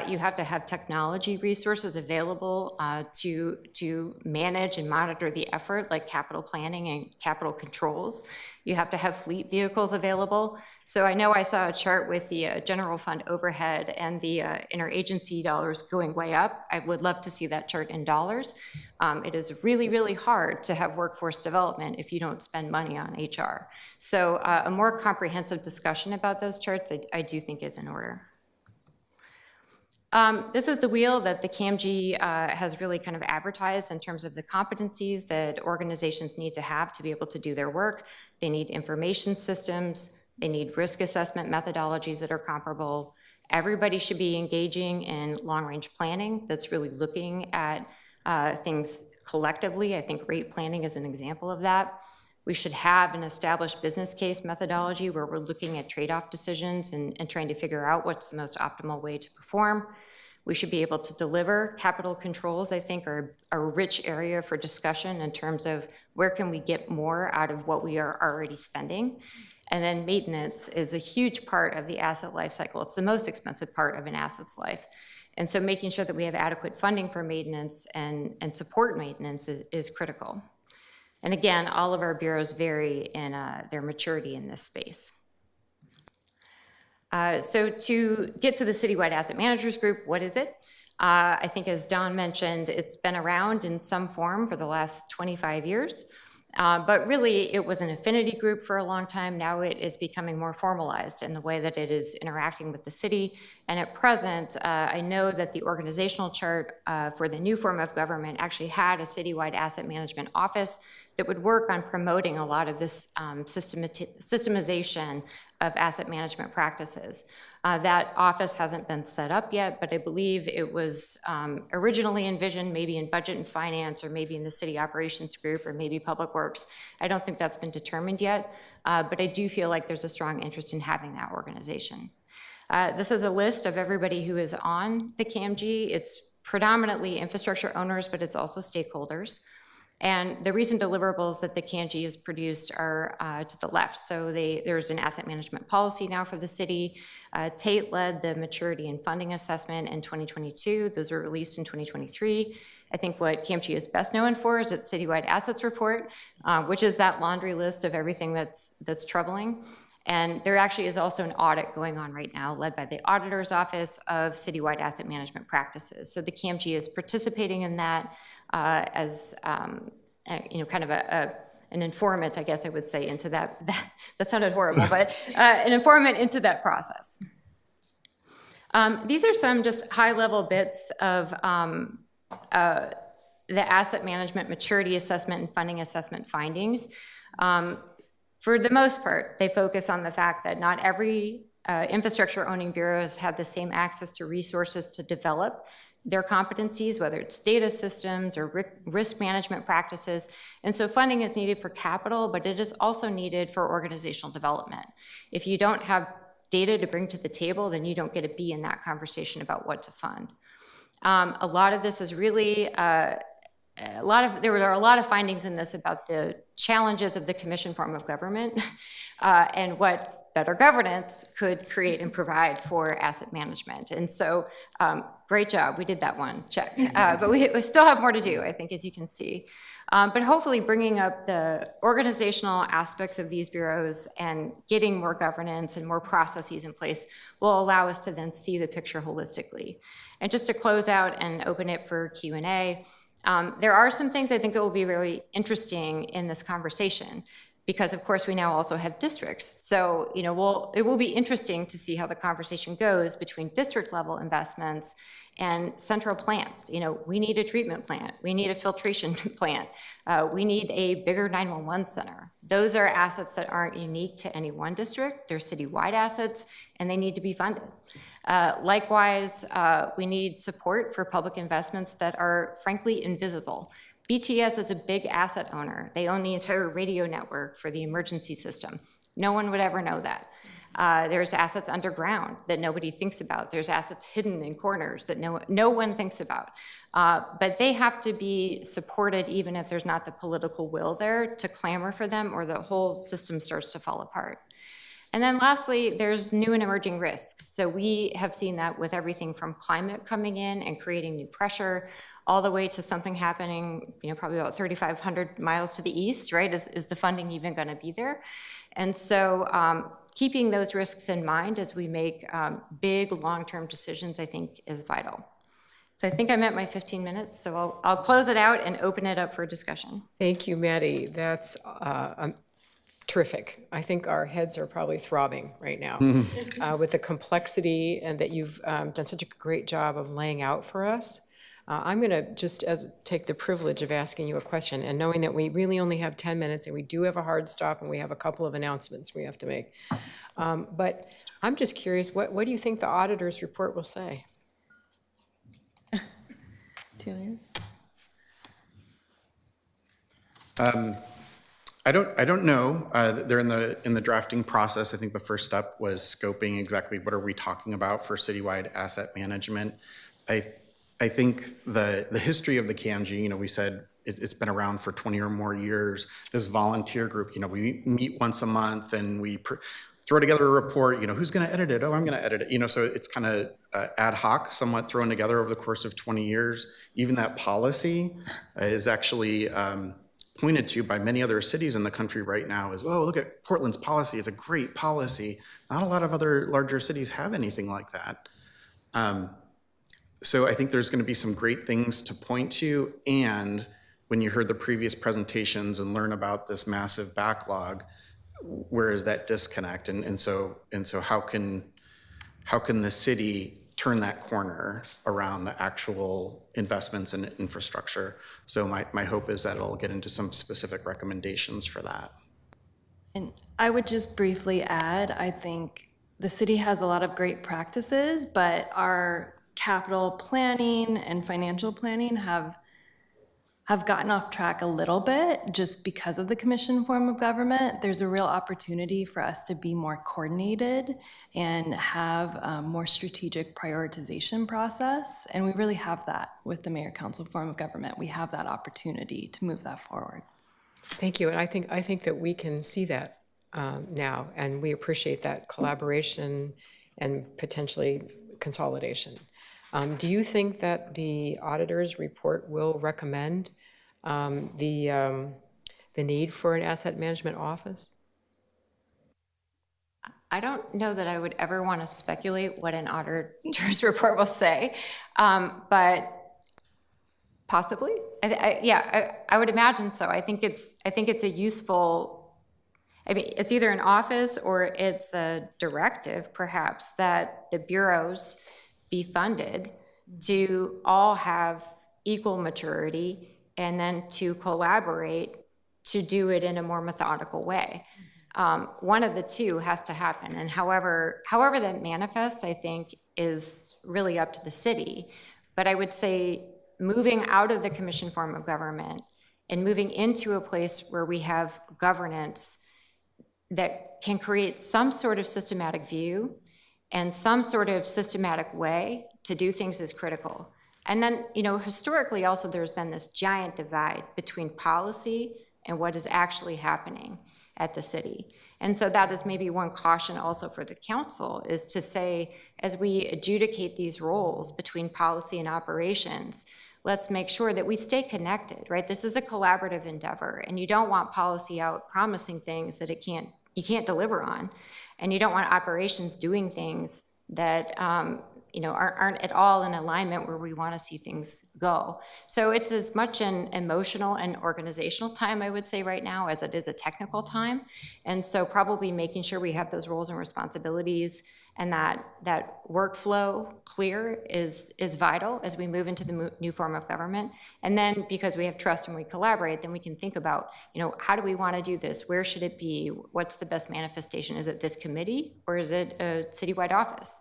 S14: You have to have technology resources available to manage and monitor the effort, like capital planning and capital controls. You have to have fleet vehicles available. So I know I saw a chart with the general fund overhead and the interagency dollars going way up. I would love to see that chart in dollars. It is really, really hard to have workforce development if you don't spend money on HR. So a more comprehensive discussion about those charts, I do think is in order. This is the wheel that the CAMG has really kind of advertised in terms of the competencies that organizations need to have to be able to do their work. They need information systems. They need risk assessment methodologies that are comparable. Everybody should be engaging in long-range planning that's really looking at things collectively. I think rate planning is an example of that. We should have an established business case methodology where we're looking at trade-off decisions and trying to figure out what's the most optimal way to perform. We should be able to deliver. Capital controls, I think, are a rich area for discussion in terms of where can we get more out of what we are already spending. And then maintenance is a huge part of the asset life cycle. It's the most expensive part of an asset's life. And so making sure that we have adequate funding for maintenance and support maintenance is critical. And again, all of our bureaus vary in their maturity in this space. So to get to the Citywide Asset Managers Group, what is it? I think as Don mentioned, it's been around in some form for the last 25 years. But really, it was an affinity group for a long time. Now it is becoming more formalized in the way that it is interacting with the city. And at present, I know that the organizational chart for the new form of government actually had a citywide asset management office that would work on promoting a lot of this systemization of asset management practices. That office hasn't been set up yet, but I believe it was originally envisioned maybe in budget and finance, or maybe in the city operations group, or maybe public works. I don't think that's been determined yet, but I do feel like there's a strong interest in having that organization. This is a list of everybody who is on the CAMG. It's predominantly infrastructure owners, but it's also stakeholders. And the recent deliverables that the CAMG has produced are to the left. So there's an asset management policy now for the city. Tate led the maturity and funding assessment in 2022. Those were released in 2023. I think what CAMG is best known for is its Citywide Assets Report, which is that laundry list of everything that's troubling. And there actually is also an audit going on right now led by the Auditor's Office of Citywide Asset Management Practices. So the CAMG is participating in that as kind of an informant, I guess I would say, into that sounded horrible, but an informant into that process. These are some just high-level bits of the asset management maturity assessment and funding assessment findings. For the most part, they focus on the fact that not every infrastructure owning bureau has had the same access to resources to develop their competencies, whether it's data systems or risk management practices. And so funding is needed for capital, but it is also needed for organizational development. If you don't have data to bring to the table, then you don't get a be in that conversation about what to fund. A lot of this is really, there are a lot of findings in this about the challenges of the commission form of government and what better governance could create and provide for asset management. And so great job, we did that one, check. But we still have more to do, I think, as you can see. But hopefully bringing up the organizational aspects of these bureaus and getting more governance and more processes in place will allow us to then see the picture holistically. And just to close out and open it for Q&A, there are some things I think that will be very interesting in this conversation, because of course we now also have districts. So, it will be interesting to see how the conversation goes between district level investments and central plants. We need a treatment plant. We need a filtration plant. We need a bigger 911 center. Those are assets that aren't unique to any one district. They're citywide assets, and they need to be funded. Likewise, we need support for public investments that are frankly invisible. BTS is a big asset owner. They own the entire radio network for the emergency system. No one would ever know that. There's assets underground that nobody thinks about. There's assets hidden in corners that no one thinks about. But they have to be supported even if there's not the political will there to clamor for them, or the whole system starts to fall apart. And then lastly, there's new and emerging risks. So we have seen that with everything from climate coming in and creating new pressure, all the way to something happening, probably about 3,500 miles to the east, right? Is the funding even going to be there? And so keeping those risks in mind as we make big long-term decisions, I think, is vital. So I think I'm at my 15 minutes, so I'll close it out and open it up for discussion.
S1: Thank you, Maddie. That's terrific. I think our heads are probably throbbing right now with the complexity and that you've done such a great job of laying out for us. I'm going to just take the privilege of asking you a question, and knowing that we really only have 10 minutes and we do have a hard stop and we have a couple of announcements we have to make. But I'm just curious, what do you think the auditor's report will say?
S16: Julian?
S15: I don't know. They're in the drafting process. I think the first step was scoping exactly what are we talking about for citywide asset management. I think the history of the KMG, we said it's been around for 20 or more years. This volunteer group, we meet once a month and we throw together a report, who's going to edit it? Oh, I'm going to edit it. So it's kind of ad hoc, somewhat thrown together over the course of 20 years. Even that policy is actually pointed to by many other cities in the country right now as, oh, look at Portland's policy. It's a great policy. Not a lot of other larger cities have anything like that. So I think there's going to be some great things to point to. And when you heard the previous presentations and learn about this massive backlog, where is that disconnect? And so how can the city turn that corner around the actual investments in infrastructure? So my hope is that it'll get into some specific recommendations for that.
S16: And I would just briefly add, I think the city has a lot of great practices, but our capital planning and financial planning have gotten off track a little bit just because of the commission form of government. There's a real opportunity for us to be more coordinated and have a more strategic prioritization process. And we really have that with the mayor council form of government. We have that opportunity to move that forward.
S1: Thank you. And I think that we can see that now, and we appreciate that collaboration and potentially consolidation. Do you think that the auditor's report will recommend the need for an asset management office?
S14: I don't know that I would ever want to speculate what an auditor's report will say, but possibly. I would imagine so. I think it's a useful. It's either an office or it's a directive, perhaps, that the bureaus be funded to all have equal maturity and then to collaborate to do it in a more methodical way. One of the two has to happen, and however that manifests, I think, is really up to the city. But I would say moving out of the commission form of government and moving into a place where we have governance that can create some sort of systematic view and some sort of systematic way to do things is critical. And then, historically also there's been this giant divide between policy and what is actually happening at the city. And so that is maybe one caution also for the council, is to say, as we adjudicate these roles between policy and operations, let's make sure that we stay connected, right? This is a collaborative endeavor, and you don't want policy out promising things that you can't deliver on. And you don't want operations doing things that aren't at all in alignment where we want to see things go. So it's as much an emotional and organizational time, I would say, right now, as it is a technical time. And so probably making sure we have those roles and responsibilities and that workflow clear is vital as we move into the new form of government. And then because we have trust and we collaborate, then we can think about, how do we want to do this? Where should it be? What's the best manifestation? Is it this committee or is it a citywide office?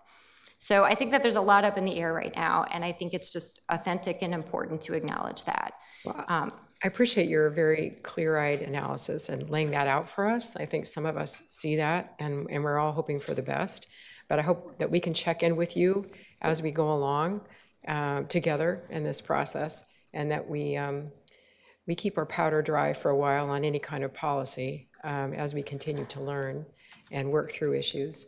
S14: So I think that there's a lot up in the air right now, and I think it's just authentic and important to acknowledge that.
S1: Well, I appreciate your very clear-eyed analysis and laying that out for us. I think some of us see that, and we're all hoping for the best. But I hope that we can check in with you as we go along together in this process, and that we keep our powder dry for a while on any kind of policy as we continue to learn. and work through issues.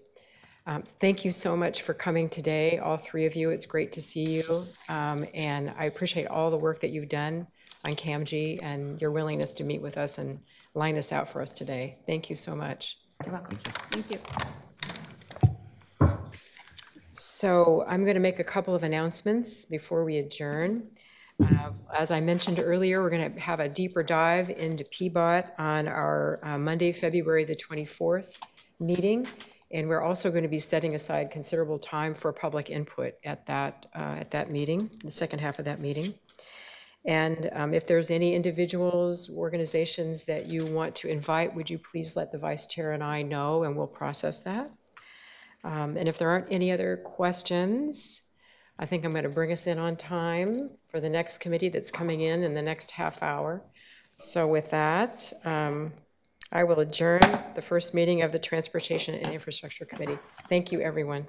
S1: Thank you so much for coming today, all three of you. It's great to see you. And I appreciate all the work that you've done on CAMG and your willingness to meet with us and line this out for us today. Thank you so much.
S14: You're welcome.
S11: Thank you.
S1: So I'm going to make a couple of announcements before we adjourn. As I mentioned earlier, we're going to have a deeper dive into PBOT on our Monday, February the 24th meeting. And we're also going to be setting aside considerable time for public input at that meeting, the second half of that meeting. And if there's any individuals, organizations that you want to invite, would you please let the vice chair and I know, and we'll process that. And if there aren't any other questions, I think I'm going to bring us in on time for the next committee that's coming in the next half hour. So with that, I will adjourn the first meeting of the Transportation and Infrastructure Committee. Thank you, everyone.